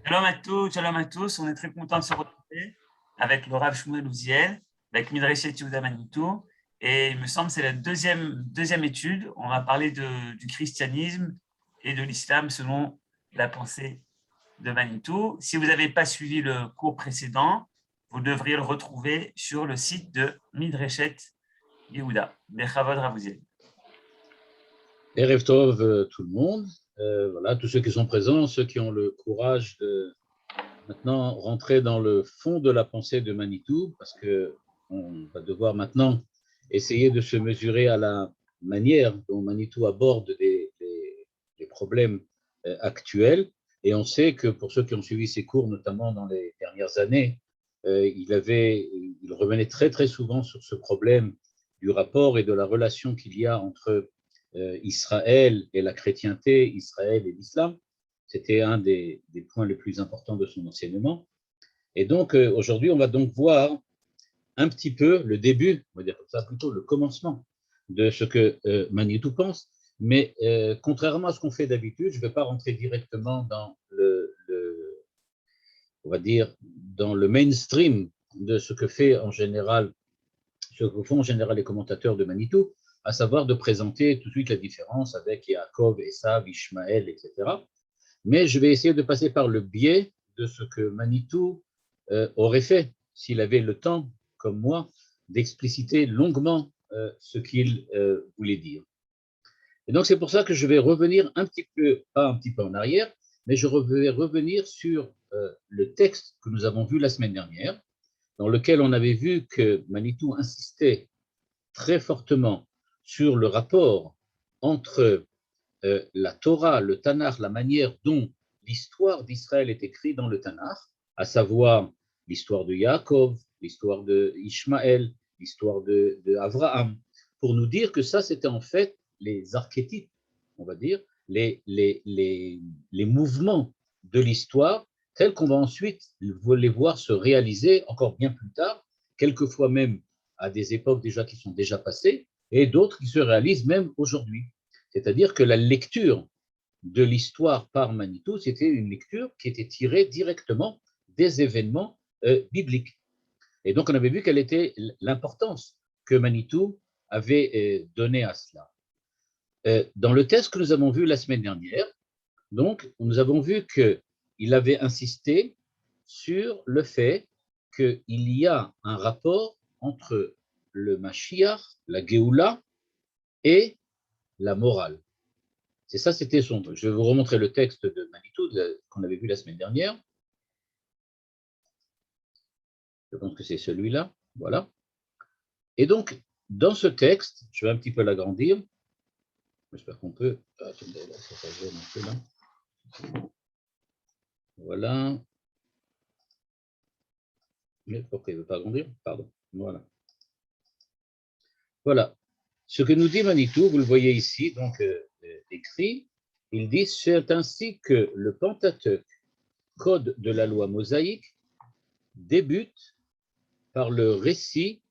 Shalom à tous. On est très content de se retrouver avec le Rav Shmuel Ouziel, avec Midreshet Yehuda Manitou. Et il me semble que c'est la deuxième étude. On va parler du christianisme et de l'islam selon la pensée de Manitou. Si vous n'avez pas suivi le cours précédent, vous devriez le retrouver sur le site de Midreshet Yehuda. Bechavod Rav Ouziel. Erev Tov, tout le monde. Voilà, tous ceux qui sont présents, ceux qui ont le courage de maintenant rentrer dans le fond de la pensée de Manitou, parce qu'on va devoir maintenant essayer de se mesurer à la manière dont Manitou aborde les problèmes actuels. Et on sait que pour ceux qui ont suivi ses cours, notamment dans les dernières années, il revenait très très souvent sur ce problème du rapport et de la relation qu'il y a entre Israël et la chrétienté, Israël et l'islam. C'était un des points les plus importants de son enseignement. Et donc, aujourd'hui, on va donc voir un petit peu le début, on va dire comme ça, plutôt le commencement de ce que Manitou pense. Mais contrairement à ce qu'on fait d'habitude, je ne vais pas rentrer directement dans on va dire, dans le mainstream de ce que font en général les commentateurs de Manitou, à savoir de présenter tout de suite la différence avec Yaakov, Esav, Ishmaël, etc. Mais je vais essayer de passer par le biais de ce que Manitou aurait fait s'il avait le temps, comme moi, d'expliciter longuement ce qu'il voulait dire. Et donc c'est pour ça que je vais revenir pas un petit peu en arrière, mais je vais revenir sur le texte que nous avons vu la semaine dernière, dans lequel on avait vu que Manitou insistait très fortement sur le rapport entre la Torah, le Tanakh, la manière dont l'histoire d'Israël est écrite dans le Tanakh, à savoir l'histoire de Yaakov, l'histoire de Ishmaël, l'histoire de Abraham, pour nous dire que ça, c'était en fait les archétypes, on va dire, les mouvements de l'histoire tels qu'on va ensuite les voir se réaliser encore bien plus tard, quelquefois même à des époques déjà qui sont déjà passées, et d'autres qui se réalisent même aujourd'hui. C'est-à-dire que la lecture de l'histoire par Manitou, c'était une lecture qui était tirée directement des événements bibliques. Et donc, on avait vu quelle était l'importance que Manitou avait donnée à cela. Dans le texte que nous avons vu la semaine dernière, donc, nous avons vu qu'il avait insisté sur le fait qu'il y a un rapport entre le Mashiach, la Géoula, et la morale. C'est ça, c'était son truc. Je vais vous remontrer le texte de Manitou qu'on avait vu la semaine dernière. Je pense que c'est celui-là. Voilà. Et donc, dans ce texte, je vais un petit peu l'agrandir. J'espère qu'on peut. Attendez, là, ça gêne un peu là. Voilà. Mais pourquoi il ne veut pas agrandir? Pardon. Voilà. Voilà. Ce que nous dit Manitou, vous le voyez ici, donc écrit, il dit: c'est ainsi que le Pentateuque, code de la loi mosaïque, débute par le récit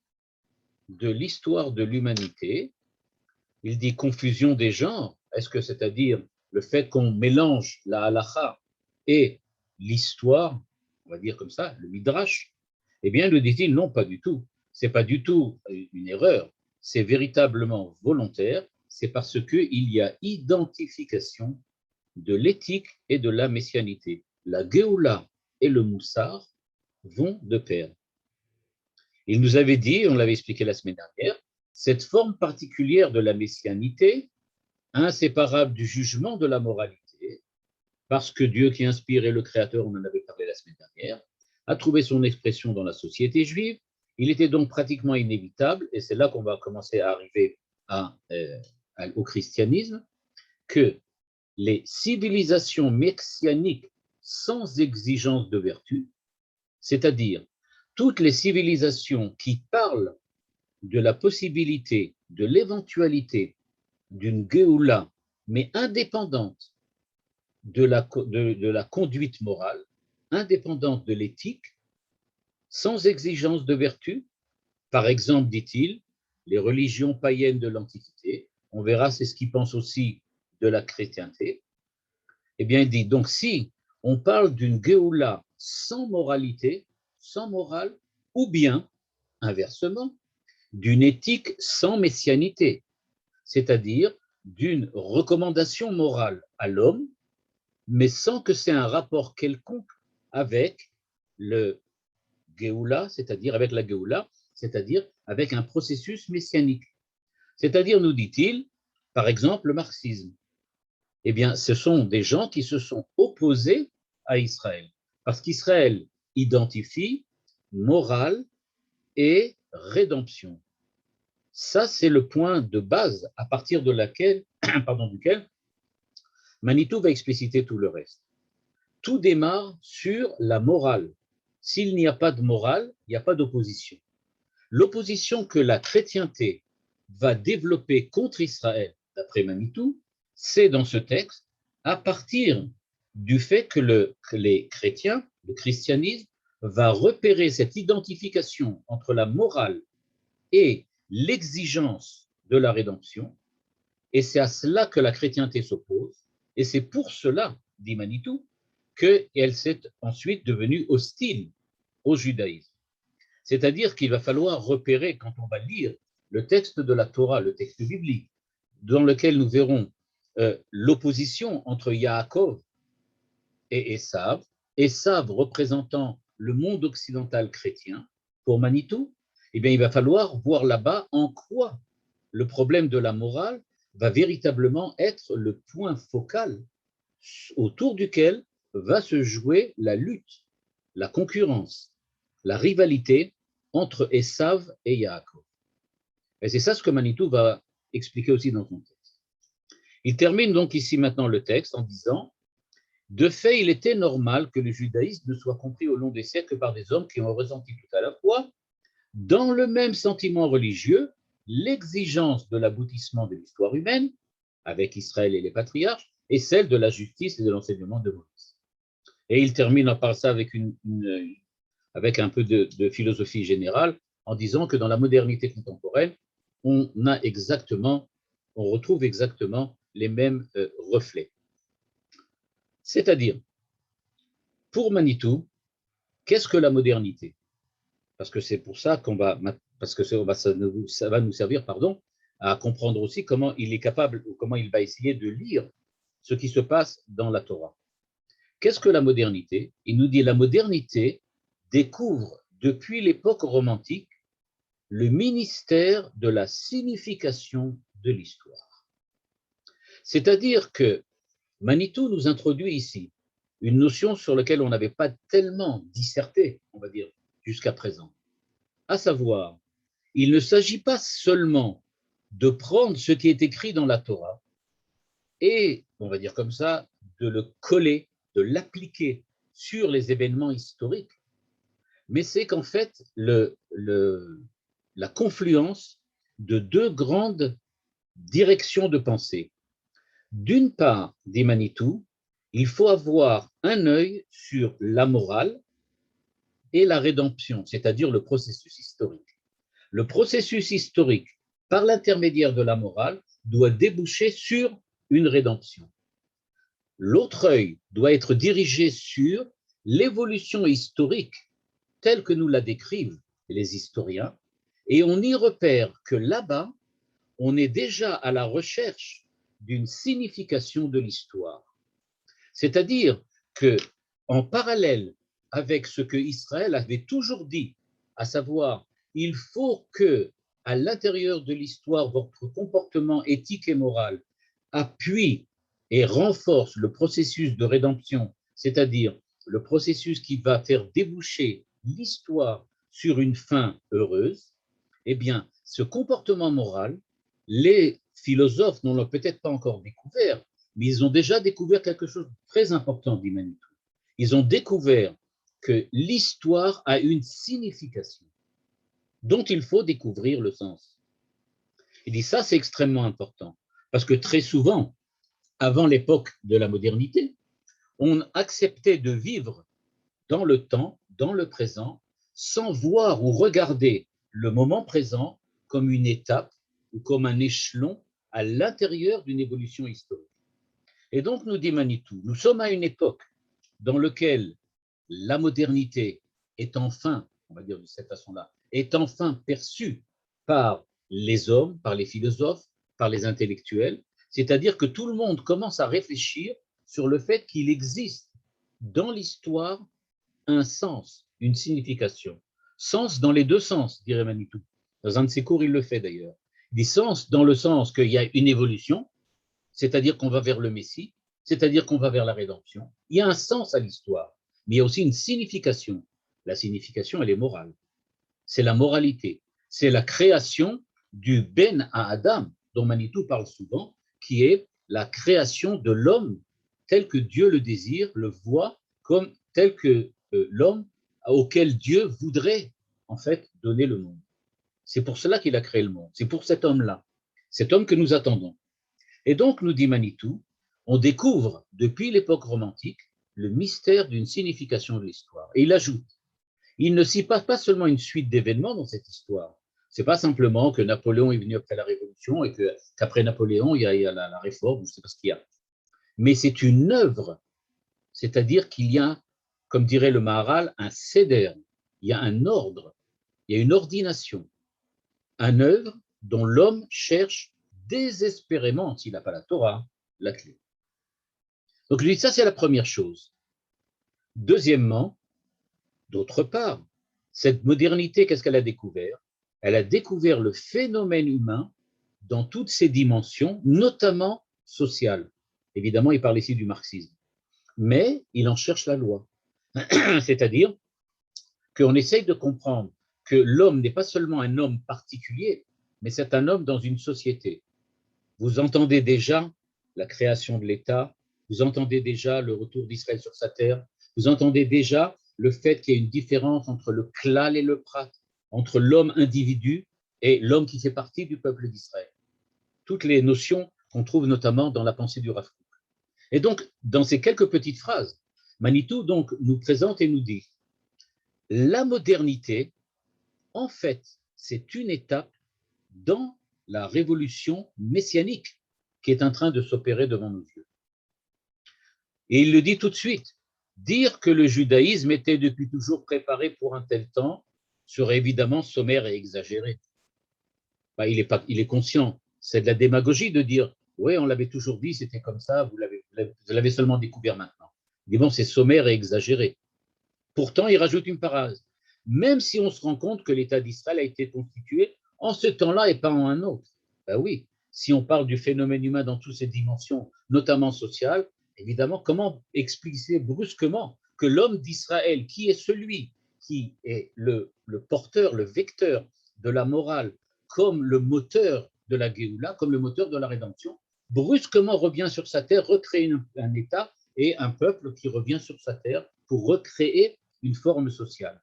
de l'histoire de l'humanité. Il dit confusion des genres. Est-ce que c'est-à-dire le fait qu'on mélange la halacha et l'histoire, on va dire comme ça, le midrash? Eh bien, le dit-il, non, pas du tout. C'est pas du tout une erreur. C'est véritablement volontaire. C'est parce qu'il y a identification de l'éthique et de la messianité. La Géoula et le Moussar vont de pair. Il nous avait dit, on l'avait expliqué la semaine dernière, cette forme particulière de la messianité, inséparable du jugement de la moralité, parce que Dieu qui inspire est le Créateur, on en avait parlé la semaine dernière, a trouvé son expression dans la société juive. Il était donc pratiquement inévitable, et c'est là qu'on va commencer à arriver au christianisme, que les civilisations messianiques sans exigence de vertu, c'est-à-dire toutes les civilisations qui parlent de la possibilité, de l'éventualité d'une Géoula, mais indépendante de la conduite morale, indépendante de l'éthique, sans exigence de vertu. Par exemple, dit-il, les religions païennes de l'Antiquité, on verra, c'est ce qu'il pense aussi de la chrétienté. Eh bien, il dit, donc si on parle d'une Géoula sans moralité, sans morale, ou bien, inversement, d'une éthique sans messianité, c'est-à-dire d'une recommandation morale à l'homme, mais sans que c'est un rapport quelconque avec le Géoula, c'est-à-dire avec la Géoula, c'est-à-dire avec un processus messianique. C'est-à-dire, nous dit-il, par exemple, le marxisme. Eh bien, ce sont des gens qui se sont opposés à Israël, parce qu'Israël identifie morale et rédemption. Ça, c'est le point de base à partir de laquelle, duquel Manitou va expliciter tout le reste. Tout démarre sur la morale. S'il n'y a pas de morale, il n'y a pas d'opposition. L'opposition que la chrétienté va développer contre Israël, d'après Manitou, c'est dans ce texte, à partir du fait que les chrétiens, le christianisme, va repérer cette identification entre la morale et l'exigence de la rédemption, et c'est à cela que la chrétienté s'oppose, et c'est pour cela, dit Manitou, qu'elle s'est ensuite devenue hostile au judaïsme. C'est-à-dire qu'il va falloir repérer, quand on va lire le texte de la Torah, le texte biblique, dans lequel nous verrons l'opposition entre Yaakov et Esav, Esav représentant le monde occidental chrétien, pour Manitou, eh bien, il va falloir voir là-bas en quoi le problème de la morale va véritablement être le point focal autour duquel va se jouer la lutte, la concurrence, la rivalité entre Esav et Yaakov. Et c'est ça ce que Manitou va expliquer aussi dans son texte. Il termine donc ici maintenant le texte en disant « De fait, il était normal que le judaïsme ne soit compris au long des siècles que par des hommes qui ont ressenti tout à la fois, dans le même sentiment religieux, l'exigence de l'aboutissement de l'histoire humaine, avec Israël et les patriarches, et celle de la justice et de l'enseignement de Moïse. » Et il termine par ça avec avec un peu de philosophie générale, en disant que dans la modernité contemporaine, on retrouve exactement les mêmes reflets. C'est-à-dire, pour Manitou, qu'est-ce que la modernité? Parce que c'est pour ça ça va nous servir, à comprendre aussi comment il est capable ou comment il va essayer de lire ce qui se passe dans la Torah. Qu'est-ce que la modernité? Il nous dit la modernité découvre depuis l'époque romantique le ministère de la signification de l'histoire. C'est-à-dire que Manitou nous introduit ici une notion sur laquelle on n'avait pas tellement disserté, on va dire, jusqu'à présent. À savoir, il ne s'agit pas seulement de prendre ce qui est écrit dans la Torah et, on va dire comme ça, de le coller, de l'appliquer sur les événements historiques, mais c'est qu'en fait, la confluence de deux grandes directions de pensée. D'une part, dit Manitou, il faut avoir un œil sur la morale et la rédemption, c'est-à-dire le processus historique. Le processus historique, par l'intermédiaire de la morale, doit déboucher sur une rédemption. L'autre œil doit être dirigé sur l'évolution historique telle que nous la décrivent les historiens, et on y repère que là-bas, on est déjà à la recherche d'une signification de l'histoire. C'est-à-dire que, en parallèle avec ce que Israël avait toujours dit, à savoir, il faut que, à l'intérieur de l'histoire, votre comportement éthique et moral appuie et renforce le processus de rédemption, c'est-à-dire le processus qui va faire déboucher l'histoire sur une fin heureuse, eh bien, ce comportement moral, les philosophes n'ont peut-être pas encore découvert, mais ils ont déjà découvert quelque chose de très important, dit Manitou. Ils ont découvert que l'histoire a une signification dont il faut découvrir le sens. Il dit ça, c'est extrêmement important, parce que très souvent, avant l'époque de la modernité, on acceptait de vivre dans le temps, dans le présent, sans voir ou regarder le moment présent comme une étape ou comme un échelon à l'intérieur d'une évolution historique. Et donc, nous dit Manitou, nous sommes à une époque dans lequel la modernité est enfin, on va dire de cette façon-là, est enfin perçue par les hommes, par les philosophes, par les intellectuels, c'est-à-dire que tout le monde commence à réfléchir sur le fait qu'il existe dans l'histoire un sens, une signification. Sens dans les deux sens, dirait Manitou. Dans un de ses cours, il le fait d'ailleurs. Il dit sens dans le sens qu'il y a une évolution, c'est-à-dire qu'on va vers le Messie, c'est-à-dire qu'on va vers la rédemption. Il y a un sens à l'histoire, mais il y a aussi une signification. La signification, elle est morale. C'est la moralité. C'est la création du Ben à Adam, dont Manitou parle souvent, qui est la création de l'homme tel que Dieu le désire, le voit, comme tel que l'homme auquel Dieu voudrait en fait donner le monde. C'est pour cela qu'il a créé le monde. C'est pour cet homme que nous attendons. Et donc, nous dit Manitou, on découvre depuis l'époque romantique le mystère d'une signification de l'histoire. Et il ajoute, il ne s'y passe pas seulement une suite d'événements dans cette histoire. C'est pas simplement que Napoléon est venu après la Révolution et qu'après Napoléon, il y a la réforme, je ne sais pas ce qu'il y a. Mais c'est une œuvre, c'est-à-dire qu'il y a, comme dirait le Maharal, un seder, il y a un ordre, il y a une ordination, une œuvre dont l'homme cherche désespérément, s'il n'a pas la Torah, la clé. Donc, je dis ça, c'est la première chose. Deuxièmement, d'autre part, cette modernité, qu'est-ce qu'elle a découvert? Elle a découvert le phénomène humain dans toutes ses dimensions, notamment sociales. Évidemment, il parle ici du marxisme. Mais il en cherche la loi. C'est-à-dire qu'on essaye de comprendre que l'homme n'est pas seulement un homme particulier, mais c'est un homme dans une société. Vous entendez déjà la création de l'État, vous entendez déjà le retour d'Israël sur sa terre, vous entendez déjà le fait qu'il y a une différence entre le klal et le prat, entre l'homme individu et l'homme qui fait partie du peuple d'Israël. Toutes les notions qu'on trouve notamment dans la pensée du Rav Kook. Et donc, dans ces quelques petites phrases, Manitou donc nous présente et nous dit la modernité, en fait, c'est une étape dans la révolution messianique qui est en train de s'opérer devant nos yeux. Et il le dit tout de suite. Dire que le judaïsme était depuis toujours préparé pour un tel temps serait évidemment sommaire et exagéré. Ben, il est conscient. C'est de la démagogie de dire oui, on l'avait toujours dit, c'était comme ça, vous l'avez seulement découvert maintenant. Il dit bon, c'est sommaire et exagéré. Pourtant, il rajoute une phrase. Même si on se rend compte que l'État d'Israël a été constitué en ce temps-là et pas en un autre. Ben oui, si on parle du phénomène humain dans toutes ses dimensions, notamment sociales, évidemment, comment expliquer brusquement que l'homme d'Israël, qui est celui qui est le porteur, le vecteur de la morale, comme le moteur de la Géoula, comme le moteur de la rédemption, brusquement revient sur sa terre, recrée un État et un peuple qui revient sur sa terre pour recréer une forme sociale.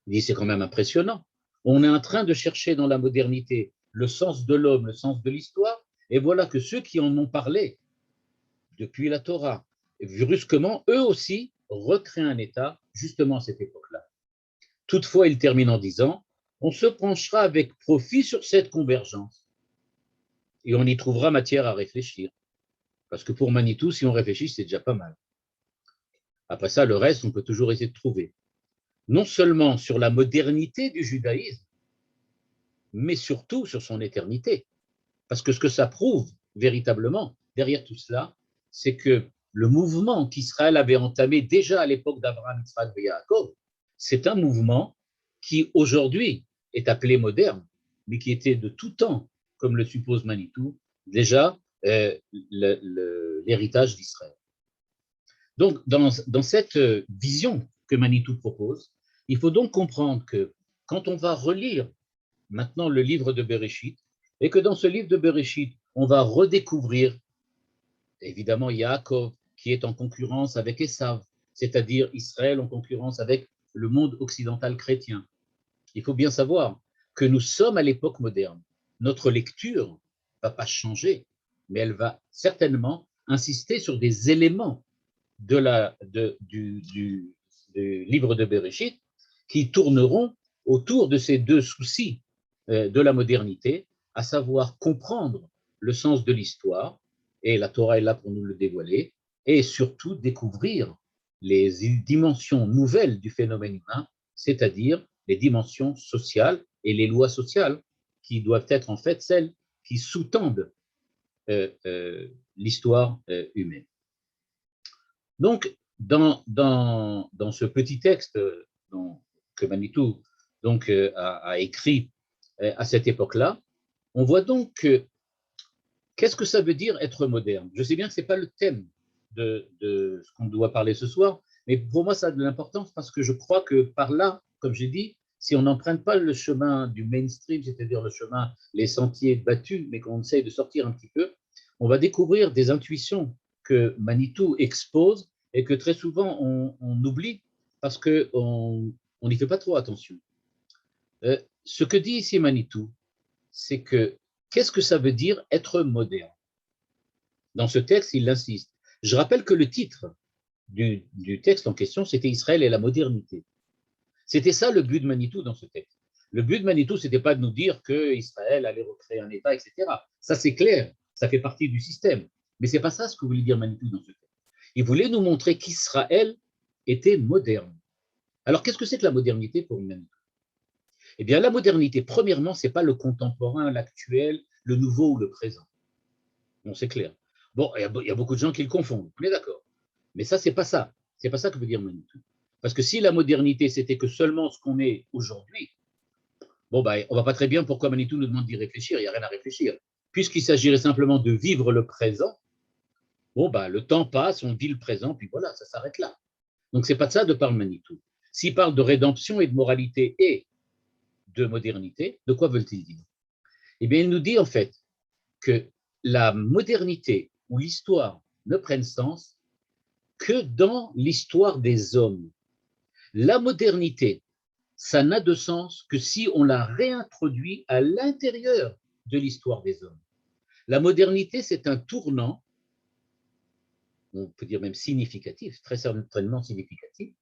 Il dit, c'est quand même impressionnant. On est en train de chercher dans la modernité le sens de l'homme, le sens de l'histoire, et voilà que ceux qui en ont parlé depuis la Torah, brusquement, eux aussi, recréent un État justement à cette époque-là. Toutefois, il termine en disant, on se penchera avec profit sur cette convergence et on y trouvera matière à réfléchir. Parce que pour Manitou, si on réfléchit, c'est déjà pas mal. Après ça, le reste, on peut toujours essayer de trouver. Non seulement sur la modernité du judaïsme, mais surtout sur son éternité. Parce que ce que ça prouve véritablement, derrière tout cela, c'est que le mouvement qu'Israël avait entamé déjà à l'époque d'Abraham, Yitzhak et Yaakov, c'est un mouvement qui aujourd'hui est appelé moderne, mais qui était de tout temps, comme le suppose Manitou, déjà l'héritage d'Israël. Donc, dans cette vision que Manitou propose, il faut donc comprendre que quand on va relire maintenant le livre de Bereshit, et que dans ce livre de Bereshit, on va redécouvrir, évidemment, Yaakov, qui est en concurrence avec Esav, c'est-à-dire Israël en concurrence avec le monde occidental chrétien. Il faut bien savoir que nous sommes à l'époque moderne. Notre lecture ne va pas changer, mais elle va certainement insister sur des éléments du livre de Bereshit qui tourneront autour de ces deux soucis de la modernité, à savoir comprendre le sens de l'histoire, et la Torah est là pour nous le dévoiler, et surtout découvrir les dimensions nouvelles du phénomène humain, c'est-à-dire les dimensions sociales et les lois sociales qui doivent être en fait celles qui sous-tendent l'histoire humaine. Donc, dans ce petit texte que Manitou donc, a écrit à cette époque-là, on voit donc que qu'est-ce que ça veut dire être moderne? Je sais bien que ce n'est pas le thème de ce qu'on doit parler ce soir, mais pour moi, ça a de l'importance parce que je crois que par là, comme j'ai dit, si on n'emprunte pas le chemin du mainstream, c'est-à-dire le chemin, les sentiers battus, mais qu'on essaye de sortir un petit peu, on va découvrir des intuitions que Manitou expose et que très souvent on oublie parce qu'on n'y fait pas trop attention. Ce que dit ici Manitou, c'est que qu'est-ce que ça veut dire être moderne? Dans ce texte, il insiste. Je rappelle que le titre du texte en question, c'était Israël et la modernité. C'était ça le but de Manitou dans ce texte. Le but de Manitou, ce n'était pas de nous dire qu'Israël allait recréer un État, etc. Ça, c'est clair, ça fait partie du système. Mais ce n'est pas ça ce que voulait dire Manitou dans ce texte. Il voulait nous montrer qu'Israël était moderne. Alors, qu'est-ce que c'est que la modernité pour Manitou? Eh bien, la modernité, premièrement, ce n'est pas le contemporain, l'actuel, le nouveau ou le présent. Bon, c'est clair. Bon, il y a beaucoup de gens qui le confondent, on est d'accord. Mais ça, c'est pas ça. C'est pas ça que veut dire Manitou. Parce que si la modernité, c'était que seulement ce qu'on est aujourd'hui, bon, ben, on ne va pas très bien pourquoi Manitou nous demande d'y réfléchir, il n'y a rien à réfléchir. Puisqu'il s'agirait simplement de vivre le présent, bon, ben, le temps passe, on vit le présent, puis voilà, ça s'arrête là. Donc, ce n'est pas de ça de parle Manitou. S'il parle de rédemption et de moralité et de modernité, de quoi veulent-ils dire? Eh bien, il nous dit en fait que la modernité ou l'histoire ne prennent sens que dans l'histoire des hommes. La modernité, ça n'a de sens que si on la réintroduit à l'intérieur de l'histoire des hommes. La modernité, c'est un tournant, on peut dire même significatif, très certainement significatif,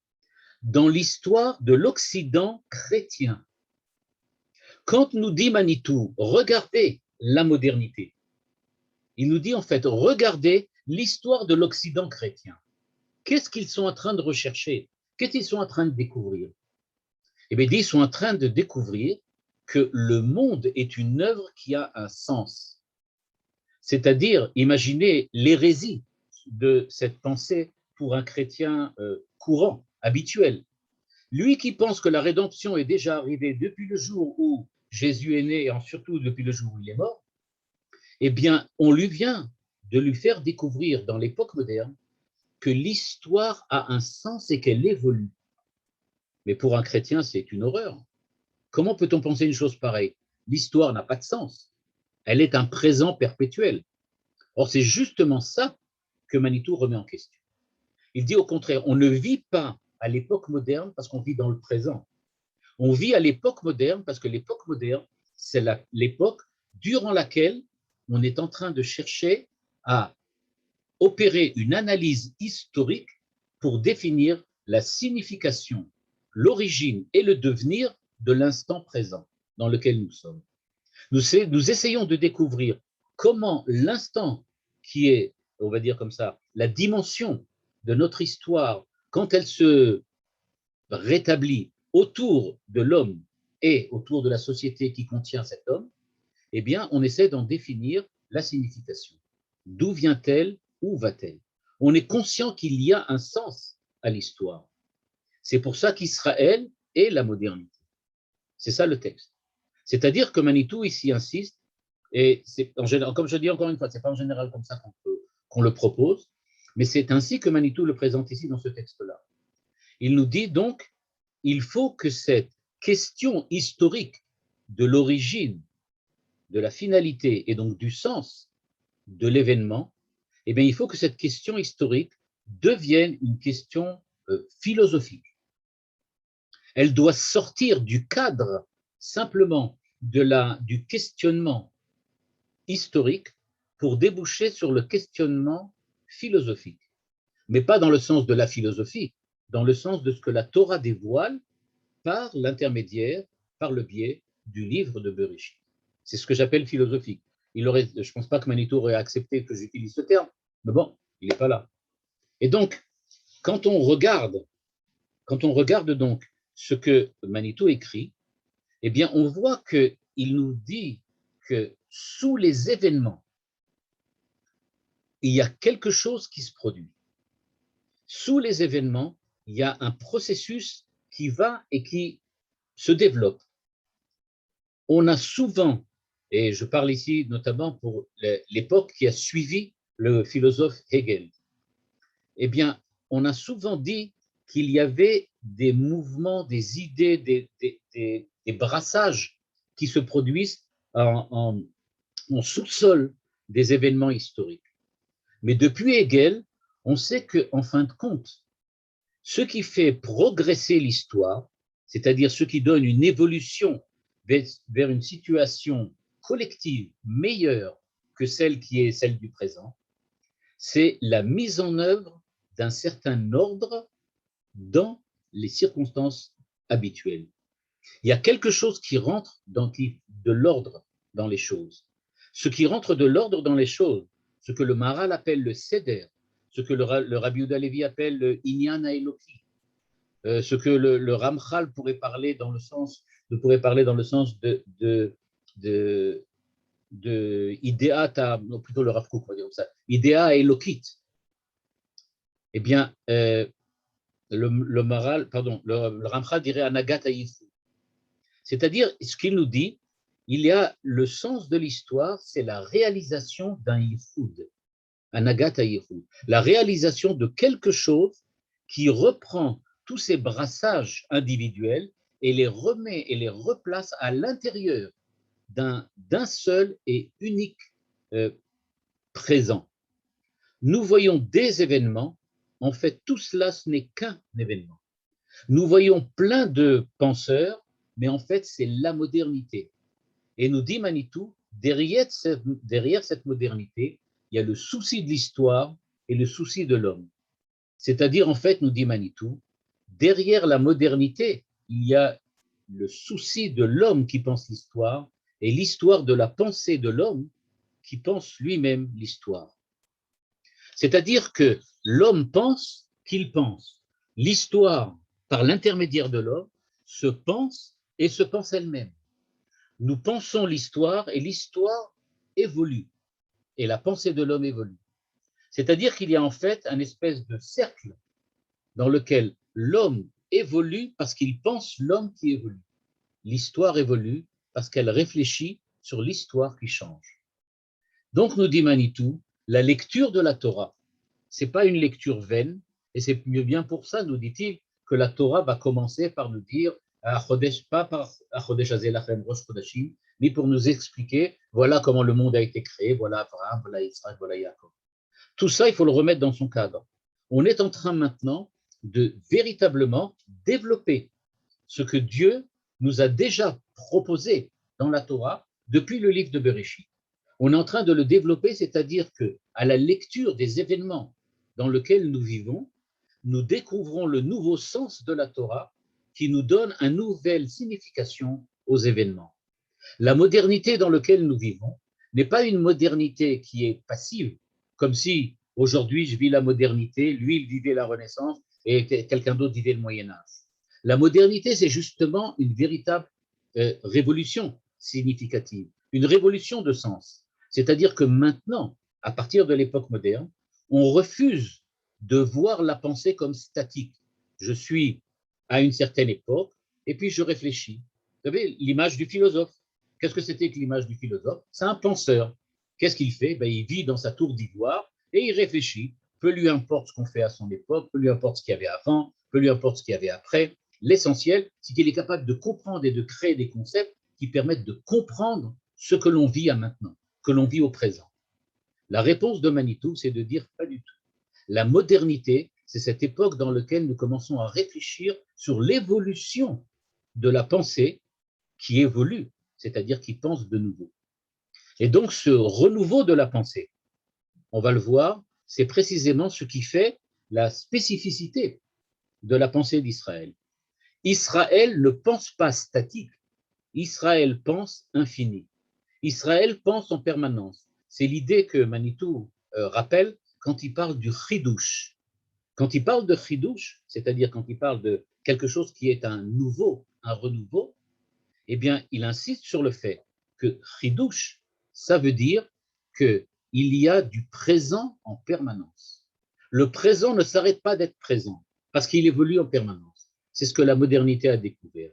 dans l'histoire de l'Occident chrétien. Quand nous dit Manitou, regardez la modernité, il nous dit en fait, regardez l'histoire de l'Occident chrétien. Qu'est-ce qu'ils sont en train de rechercher? Qu'est-ce qu'ils sont en train de découvrir? Eh bien, ils sont en train de découvrir que le monde est une œuvre qui a un sens. C'est-à-dire, imaginez l'hérésie de cette pensée pour un chrétien courant, habituel. Lui qui pense que la rédemption est déjà arrivée depuis le jour où Jésus est né, et surtout depuis le jour où il est mort, eh bien, on lui vient de lui faire découvrir dans l'époque moderne que l'histoire a un sens et qu'elle évolue. Mais pour un chrétien, c'est une horreur. Comment peut-on penser une chose pareille? L'histoire n'a pas de sens. Elle est un présent perpétuel. Or, c'est justement ça que Manitou remet en question. Il dit au contraire, on ne vit pas à l'époque moderne parce qu'on vit dans le présent. On vit à l'époque moderne parce que l'époque moderne, c'est l'époque durant laquelle on est en train de chercher à opérer une analyse historique pour définir la signification, l'origine et le devenir de l'instant présent dans lequel nous sommes. Nous essayons de découvrir comment l'instant qui est, on va dire comme ça, la dimension de notre histoire, quand elle se rétablit autour de l'homme et autour de la société qui contient cet homme, eh bien, on essaie d'en définir la signification. D'où vient-elle? Où va-t-elle? On est conscient qu'il y a un sens à l'histoire. C'est pour ça qu'Israël est la modernité. C'est ça le texte. C'est-à-dire que Manitou ici insiste, et comme je dis encore une fois, ce n'est pas en général comme ça qu'on le propose, mais c'est ainsi que Manitou le présente ici dans ce texte-là. Il nous dit donc, il faut que cette question historique de l'origine, de la finalité et donc du sens de l'événement, eh bien, il faut que cette question historique devienne une question philosophique. Elle doit sortir du cadre simplement du questionnement historique pour déboucher sur le questionnement philosophique. Mais pas dans le sens de la philosophie, dans le sens de ce que la Torah dévoile par l'intermédiaire, par le biais du livre de Bereshit. C'est ce que j'appelle philosophique. Je ne pense pas que Manitou aurait accepté que j'utilise ce terme, mais bon, il n'est pas là. Et donc, Quand on regarde, donc ce que Manitou écrit, eh bien, on voit qu'il nous dit que sous les événements, il y a quelque chose qui se produit. Sous les événements, il y a un processus qui va et qui se développe. On a souvent, et je parle ici notamment pour l'époque qui a suivi le philosophe Hegel, eh bien, on a souvent dit qu'il y avait des mouvements, des idées, des brassages qui se produisent en sous-sol des événements historiques. Mais depuis Hegel, on sait qu'en fin de compte, ce qui fait progresser l'histoire, c'est-à-dire ce qui donne une évolution vers une situation collective meilleure que celle qui est celle du présent, c'est la mise en œuvre d'un certain ordre dans les circonstances habituelles. Il y a quelque chose qui rentre de l'ordre dans les choses. Ce qui rentre de l'ordre dans les choses, ce que le Maharal appelle le Seder, ce que le Rabbi Yehuda Levi appelle le Inyan Haeloki, ce que le Ramchal pourrait parler dans le sens de idéata, plutôt le Rav Kook, on va dire comme ça, idéa elokit. Eh bien, le Maharal, pardon, le Ramchal dirait anagat haïfou. C'est-à-dire, ce qu'il nous dit, il y a le sens de l'histoire, c'est la réalisation d'un yifoud, anagat haïfou, la réalisation de quelque chose qui reprend tous ces brassages individuels et les remet et les replace à l'intérieur d'un seul et unique présent. Nous voyons des événements, en fait tout cela ce n'est qu'un événement. Nous voyons plein de penseurs, mais en fait c'est la modernité. Et nous dit Manitou, derrière cette modernité, il y a le souci de l'histoire et le souci de l'homme. C'est-à-dire, en fait, nous dit Manitou, derrière la modernité, il y a le souci de l'homme qui pense l'histoire et l'histoire de la pensée de l'homme qui pense lui-même l'histoire. C'est-à-dire que l'homme pense qu'il pense. L'histoire, par l'intermédiaire de l'homme, se pense et se pense elle-même. Nous pensons l'histoire et l'histoire évolue et la pensée de l'homme évolue. C'est-à-dire qu'il y a en fait un espèce de cercle dans lequel l'homme évolue parce qu'il pense l'homme qui évolue. L'histoire évolue parce qu'elle réfléchit sur l'histoire qui change. Donc, nous dit Manitou, la lecture de la Torah, ce n'est pas une lecture vaine, et c'est bien pour ça, nous dit-il, que la Torah va commencer par nous dire, pas par Achodesh Azelachem Rosh Chodashim, mais pour nous expliquer, voilà comment le monde a été créé, voilà Abraham, voilà Yitzhak, voilà Yaakov. Tout ça, il faut le remettre dans son cadre. On est en train maintenant de véritablement développer ce que Dieu nous a déjà proposé dans la Torah depuis le livre de Bereshit. On est en train de le développer, c'est-à-dire que à la lecture des événements dans lesquels nous vivons, nous découvrons le nouveau sens de la Torah qui nous donne une nouvelle signification aux événements. La modernité dans laquelle nous vivons n'est pas une modernité qui est passive, comme si aujourd'hui je vis la modernité, lui il vivait la Renaissance et quelqu'un d'autre vivait le Moyen-Âge. La modernité, c'est justement une véritable révolution significative, une révolution de sens. C'est-à-dire que maintenant, à partir de l'époque moderne, on refuse de voir la pensée comme statique. Je suis à une certaine époque et puis je réfléchis. Vous savez, l'image du philosophe. Qu'est-ce que c'était que l'image du philosophe? C'est un penseur. Qu'est-ce qu'il fait? Il vit dans sa tour d'ivoire et il réfléchit. Peu lui importe ce qu'on fait à son époque, peu lui importe ce qu'il y avait avant, peu lui importe ce qu'il y avait après. L'essentiel, c'est qu'il est capable de comprendre et de créer des concepts qui permettent de comprendre ce que l'on vit à maintenant, que l'on vit au présent. La réponse de Manitou, c'est de dire pas du tout. La modernité, c'est cette époque dans laquelle nous commençons à réfléchir sur l'évolution de la pensée qui évolue, c'est-à-dire qui pense de nouveau. Et donc ce renouveau de la pensée, on va le voir, c'est précisément ce qui fait la spécificité de la pensée d'Israël. Israël ne pense pas statique, Israël pense infini. Israël pense en permanence. C'est l'idée que Manitou rappelle quand il parle du chidouche. Quand il parle de chidouche, c'est-à-dire quand il parle de quelque chose qui est un nouveau, un renouveau, eh bien, il insiste sur le fait que chidouche, ça veut dire qu'il y a du présent en permanence. Le présent ne s'arrête pas d'être présent parce qu'il évolue en permanence. C'est ce que la modernité a découvert.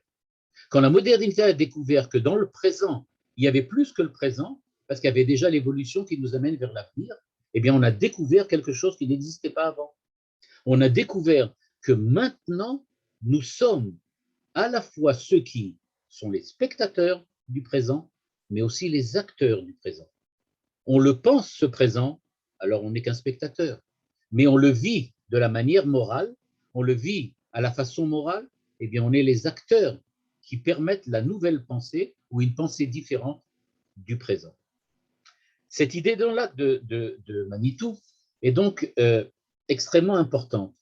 Quand la modernité a découvert que dans le présent, il y avait plus que le présent, parce qu'il y avait déjà l'évolution qui nous amène vers l'avenir, eh bien, on a découvert quelque chose qui n'existait pas avant. On a découvert que maintenant, nous sommes à la fois ceux qui sont les spectateurs du présent, mais aussi les acteurs du présent. On le pense, ce présent, alors on n'est qu'un spectateur, mais on le vit de la manière morale, on le vit à la façon morale, eh bien on est les acteurs qui permettent la nouvelle pensée ou une pensée différente du présent. Cette idée-là de Manitou est donc extrêmement importante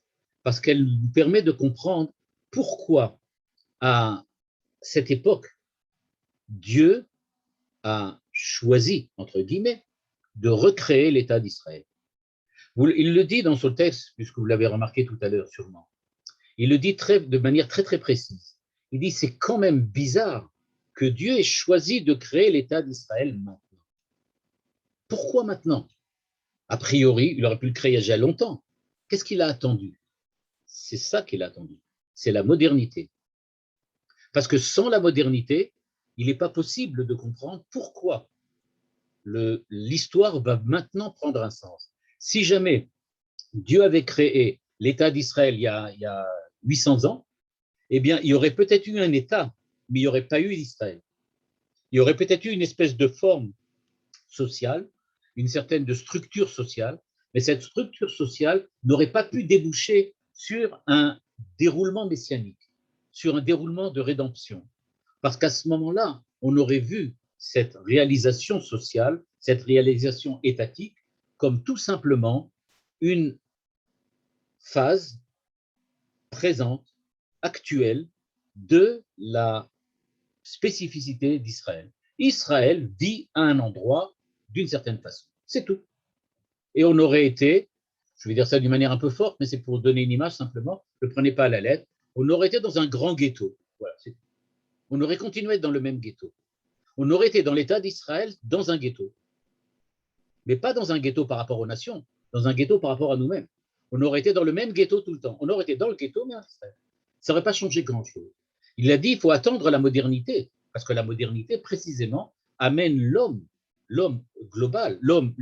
parce qu'elle nous permet de comprendre pourquoi, à cette époque, Dieu a choisi, entre guillemets, de recréer l'État d'Israël. Il le dit dans son texte, puisque vous l'avez remarqué tout à l'heure sûrement. Il le dit de manière très très précise. Il dit c'est quand même bizarre que Dieu ait choisi de créer l'État d'Israël maintenant. Pourquoi maintenant? A priori, il aurait pu le créer il y a longtemps. Qu'est-ce qu'il a attendu? C'est ça qu'il a attendu. C'est la modernité. Parce que sans la modernité, il n'est pas possible de comprendre pourquoi l'histoire va maintenant prendre un sens. Si jamais Dieu avait créé l'État d'Israël il y a 800 ans, eh bien, il y aurait peut-être eu un État, mais il n'y aurait pas eu d'Israël. Il y aurait peut-être eu une espèce de forme sociale, une certaine de structure sociale, mais cette structure sociale n'aurait pas pu déboucher sur un déroulement messianique, sur un déroulement de rédemption. Parce qu'à ce moment-là, on aurait vu cette réalisation sociale, cette réalisation étatique, comme tout simplement une phase présente, actuelle, de la spécificité d'Israël. Israël vit à un endroit d'une certaine façon. C'est tout. Et on aurait été, je vais dire ça d'une manière un peu forte, mais c'est pour donner une image simplement, ne le prenez pas à la lettre, on aurait été dans un grand ghetto. Voilà, c'est tout. On aurait continué dans le même ghetto. On aurait été dans l'État d'Israël dans un ghetto. Mais pas dans un ghetto par rapport aux nations, dans un ghetto par rapport à nous-mêmes. On aurait été dans le même ghetto tout le temps. On aurait été dans le ghetto, mais en Israël. Ça n'aurait pas changé grand-chose. Il a dit il faut attendre la modernité, parce que la modernité, précisément, amène l'homme global, l'homme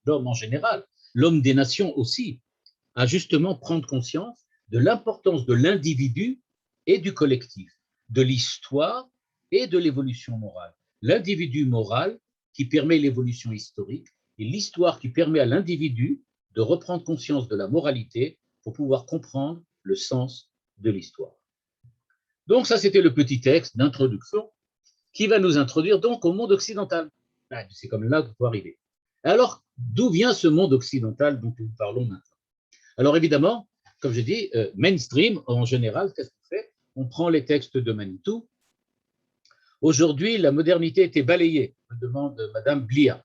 en général, l'homme des nations aussi, à justement prendre conscience de l'importance de l'individu et du collectif, de l'histoire et de l'évolution morale. L'individu moral qui permet l'évolution historique et l'histoire qui permet à l'individu de reprendre conscience de la moralité pour pouvoir comprendre le sens de l'histoire. Donc ça, c'était le petit texte d'introduction qui va nous introduire donc au monde occidental. C'est comme là qu'il faut arriver. Alors, d'où vient ce monde occidental dont nous parlons maintenant? Alors évidemment, comme je dis, mainstream, en général, qu'est-ce qu'on fait? On prend les textes de Manitou. Aujourd'hui, la modernité était balayée, me demande Madame Blia.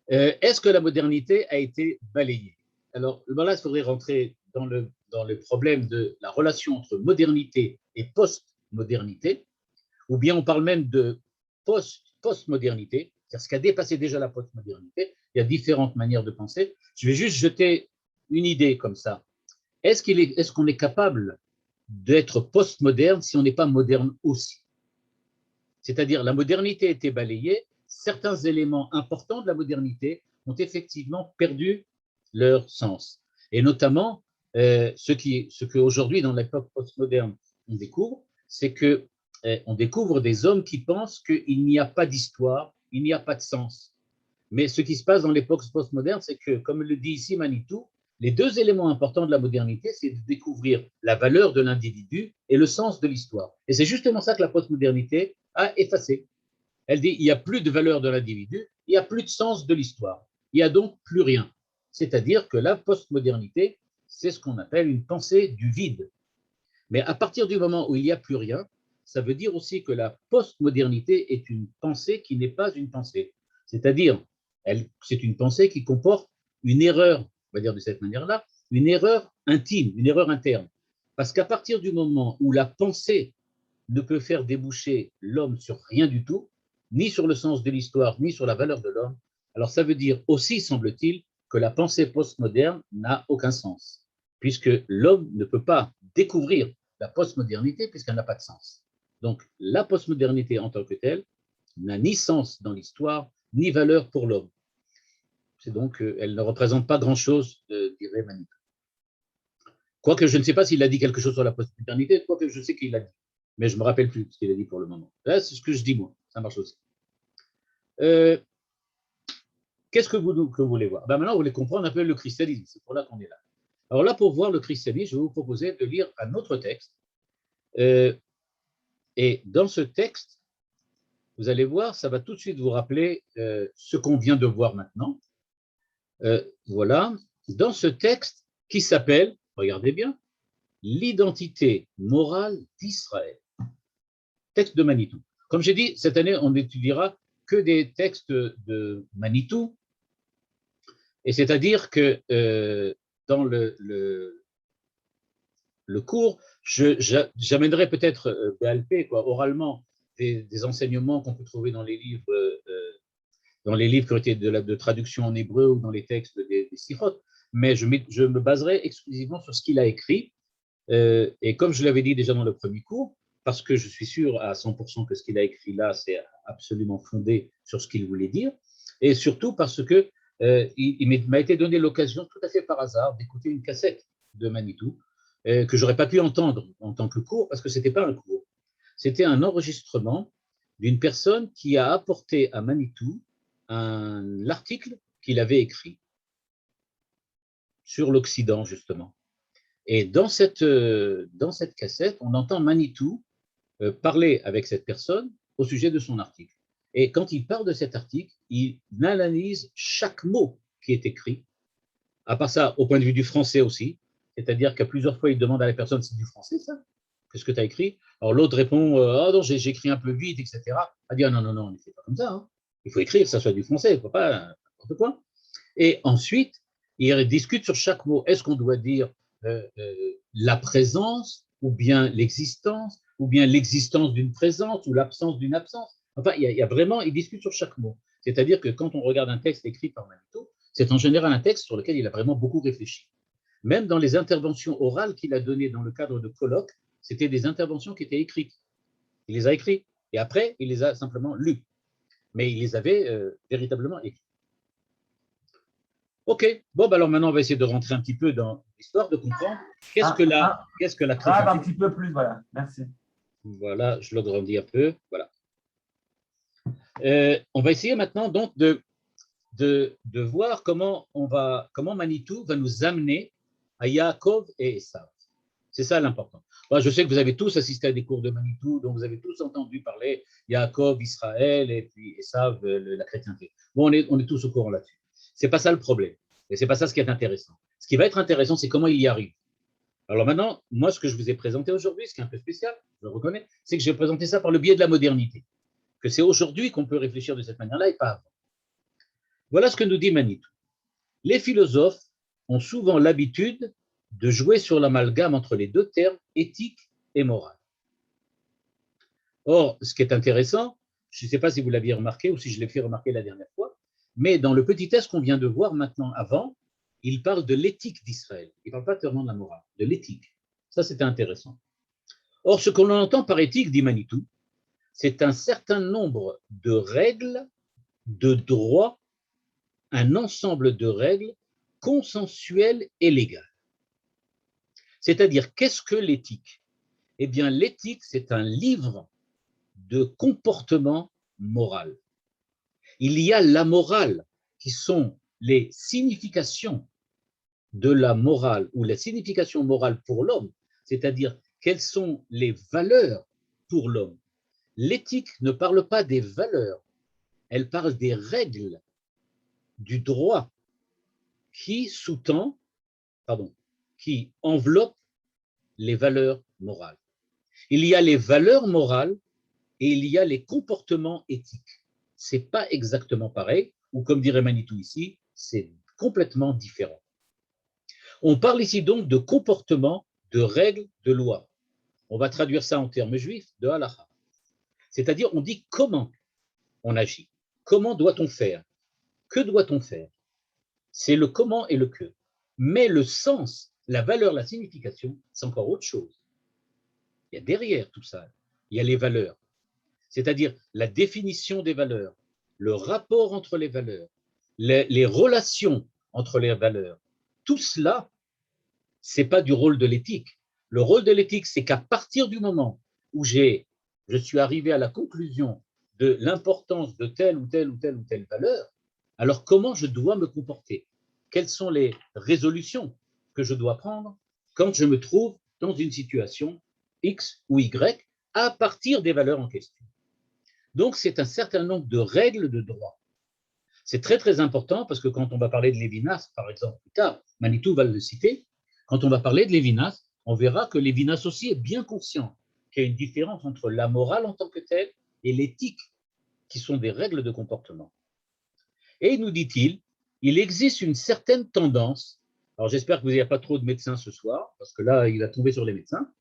Est-ce que la modernité a été balayée? Alors là, il faudrait rentrer dans le problème de la relation entre modernité et post-modernité, ou bien on parle même de post-modernité, c'est-à-dire ce qui a dépassé déjà la post-modernité. Il y a différentes manières de penser. Je vais juste jeter une idée comme ça. Est-ce qu'on est capable d'être post-moderne si on n'est pas moderne aussi? C'est-à-dire la modernité a été balayée, certains éléments importants de la modernité ont effectivement perdu leur sens. Et notamment, ce qu'aujourd'hui, dans l'époque postmoderne, on découvre, c'est qu'on découvre des hommes qui pensent qu'il n'y a pas d'histoire, il n'y a pas de sens. Mais ce qui se passe dans l'époque postmoderne, c'est que, comme le dit ici Manitou, les deux éléments importants de la modernité, c'est de découvrir la valeur de l'individu et le sens de l'histoire. Et c'est justement ça que la postmodernité a effacé. Elle dit il n'y a plus de valeur de l'individu, il n'y a plus de sens de l'histoire. Il n'y a donc plus rien. C'est-à-dire que la postmodernité, c'est ce qu'on appelle une pensée du vide. Mais à partir du moment où il n'y a plus rien, ça veut dire aussi que la postmodernité est une pensée qui n'est pas une pensée. C'est-à-dire, c'est une pensée qui comporte une erreur, on va dire de cette manière-là, une erreur intime, une erreur interne. Parce qu'à partir du moment où la pensée ne peut faire déboucher l'homme sur rien du tout, ni sur le sens de l'histoire, ni sur la valeur de l'homme, alors ça veut dire aussi, semble-t-il, que la pensée postmoderne n'a aucun sens, puisque l'homme ne peut pas découvrir la postmodernité puisqu'elle n'a pas de sens. Donc la postmodernité en tant que telle n'a ni sens dans l'histoire, ni valeur pour l'homme. C'est donc, elle ne représente pas grand-chose, dirait Manitou. Quoique je ne sais pas s'il a dit quelque chose sur la postmodernité, quoique je sais qu'il l'a dit, mais je ne me rappelle plus ce qu'il a dit pour le moment. Là, c'est ce que je dis moi, ça marche aussi. Qu'est-ce que vous voulez voir? Maintenant, vous voulez comprendre un peu le christianisme, c'est pour là qu'on est là. Alors là, pour voir le christianisme, je vais vous proposer de lire un autre texte. Et dans ce texte, vous allez voir, ça va tout de suite vous rappeler ce qu'on vient de voir maintenant. Voilà, dans ce texte qui s'appelle, regardez bien, l'identité morale d'Israël. Texte de Manitou. Comme j'ai dit, cette année, on n'étudiera que des textes de Manitou, et c'est-à-dire que dans le cours, j'amènerai peut-être BLP, oralement, des enseignements qu'on peut trouver dans les livres qui ont été de traduction en hébreu ou dans les textes des sirotes, mais je me baserai exclusivement sur ce qu'il a écrit. Et comme je l'avais dit déjà dans le premier cours, parce que je suis sûr à 100% que ce qu'il a écrit là, c'est absolument fondé sur ce qu'il voulait dire, et surtout parce que il m'a été donné l'occasion tout à fait par hasard d'écouter une cassette de Manitou que j'aurais pas pu entendre en tant que cours parce que c'était pas un cours, c'était un enregistrement d'une personne qui a apporté à Manitou l'article qu'il avait écrit sur l'Occident justement. Et dans cette cassette, on entend Manitou parler avec cette personne au sujet de son article. Et quand il parle de cet article, il analyse chaque mot qui est écrit, à part ça, au point de vue du français aussi, c'est-à-dire qu'à plusieurs fois, il demande à la personne, c'est du français ça? Qu'est-ce que tu as écrit? Alors l'autre répond, ah non, j'ai écrit un peu vite, etc. Elle dit, ah non, non, non, on ne fait pas comme ça. Hein. Il faut écrire, que ça soit du français, il ne faut pas n'importe quoi. Et ensuite, il discute sur chaque mot. Est-ce qu'on doit dire la présence, ou bien l'existence, ou bien l'existence d'une présence, ou l'absence d'une absence? Enfin, il y a vraiment, il discute sur chaque mot. C'est-à-dire que quand on regarde un texte écrit par Manitou, c'est en général un texte sur lequel il a vraiment beaucoup réfléchi. Même dans les interventions orales qu'il a données dans le cadre de colloques, c'était des interventions qui étaient écrites. Il les a écrites, et après, il les a simplement lues. Mais il les avait véritablement écrites. Ok, bon, alors maintenant, on va essayer de rentrer un petit peu dans l'histoire, de comprendre qu'est-ce que la chrétienté. Un petit peu plus, voilà, merci. Voilà, je l'agrandis un peu, voilà. On va essayer maintenant donc de voir comment Manitou va nous amener à Yaakov et Esav. C'est ça l'important. Bon, je sais que vous avez tous assisté à des cours de Manitou, donc vous avez tous entendu parler Yaakov, Israël, et puis Esav, la chrétienté. Bon, on est tous au courant là-dessus. C'est pas ça le problème. Et c'est pas ça ce qui est intéressant. Ce qui va être intéressant, c'est comment il y arrive. Alors maintenant, moi, ce que je vous ai présenté aujourd'hui, ce qui est un peu spécial, je le reconnais, c'est que j'ai présenté ça par le biais de la modernité. Que c'est aujourd'hui qu'on peut réfléchir de cette manière-là et pas avant. Voilà ce que nous dit Manitou. Les philosophes ont souvent l'habitude de jouer sur l'amalgame entre les deux termes, éthique et morale. Or, ce qui est intéressant, je ne sais pas si vous l'aviez remarqué ou si je l'ai fait remarquer la dernière fois, mais dans le petit test qu'on vient de voir maintenant avant, il parle de l'éthique d'Israël. Il ne parle pas seulement de la morale, de l'éthique. Ça, c'était intéressant. Or, ce qu'on entend par éthique, dit Manitou, c'est un certain nombre de règles, de droits, un ensemble de règles consensuelles et légales. C'est-à-dire, qu'est-ce que l'éthique? Eh bien, l'éthique, c'est un livre de comportement moral. Il y a la morale, qui sont les significations de la morale ou la signification morale pour l'homme, c'est-à-dire quelles sont les valeurs pour l'homme. L'éthique ne parle pas des valeurs, elle parle des règles du droit qui qui enveloppe les valeurs morales. Il y a les valeurs morales et il y a les comportements éthiques. C'est pas exactement pareil, ou comme dirait Manitou ici, c'est complètement différent. On parle ici donc de comportement, de règles, de lois. On va traduire ça en termes juifs, de halakha. C'est-à-dire, on dit comment on agit. Comment doit-on faire? Que doit-on faire? C'est le comment et le que. Mais le sens, la valeur, la signification, c'est encore autre chose. Il y a derrière tout ça, il y a les valeurs. C'est-à-dire la définition des valeurs, le rapport entre les valeurs, les relations entre les valeurs. Tout cela, ce n'est pas du rôle de l'éthique. Le rôle de l'éthique, c'est qu'à partir du moment où je suis arrivé à la conclusion de l'importance de telle ou telle ou telle ou telle valeur, alors comment je dois me comporter? Quelles sont les résolutions que je dois prendre quand je me trouve dans une situation X ou Y à partir des valeurs en question? Donc, c'est un certain nombre de règles de droit. C'est très, très important parce que quand on va parler de Lévinas, par exemple, plus tard, Manitou va le citer, quand on va parler de Lévinas, on verra que Lévinas aussi est bien conscient qu'il y a une différence entre la morale en tant que telle et l'éthique, qui sont des règles de comportement. Et nous dit-il, il existe une certaine tendance, alors j'espère que vous n'avez pas trop de médecins ce soir, parce que là, il va tomber sur les médecins,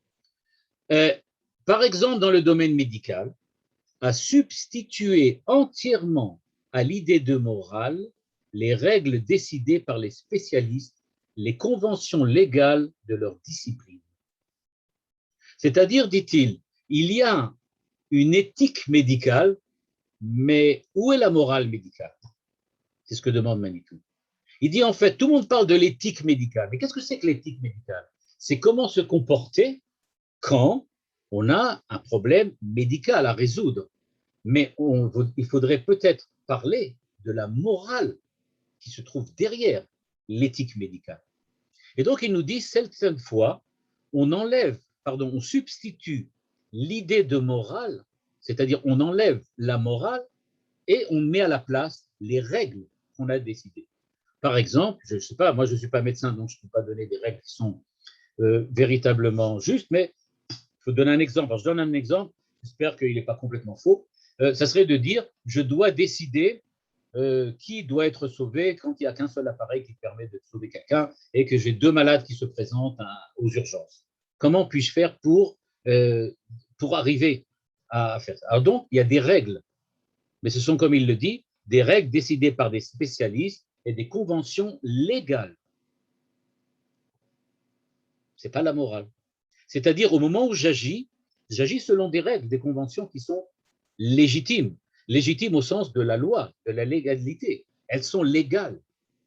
par exemple dans le domaine médical, à substituer entièrement à l'idée de morale les règles décidées par les spécialistes, les conventions légales de leur discipline. C'est-à-dire, dit-il, il y a une éthique médicale, mais où est la morale médicale? C'est ce que demande Manitou. Il dit en fait, tout le monde parle de l'éthique médicale, mais qu'est-ce que c'est que l'éthique médicale? C'est comment se comporter quand on a un problème médical à résoudre. Mais il faudrait peut-être parler de la morale qui se trouve derrière l'éthique médicale. Et donc, il nous dit, certaines fois, on substitue l'idée de morale, c'est-à-dire on enlève la morale et on met à la place les règles qu'on a décidées. Par exemple, je ne sais pas, moi je ne suis pas médecin, donc je ne peux pas donner des règles qui sont véritablement justes, mais il faut donner un exemple. Alors, je donne un exemple, j'espère qu'il n'est pas complètement faux. Ça serait de dire, je dois décider qui doit être sauvé quand il n'y a qu'un seul appareil qui permet de sauver quelqu'un et que j'ai 2 malades qui se présentent aux urgences. Comment puis-je faire pour arriver à faire ça? Alors donc, il y a des règles, mais ce sont, comme il le dit, des règles décidées par des spécialistes et des conventions légales. Ce n'est pas la morale. C'est-à-dire, au moment où j'agis selon des règles, des conventions qui sont légitimes. Légitimes au sens de la loi, de la légalité. Elles sont légales.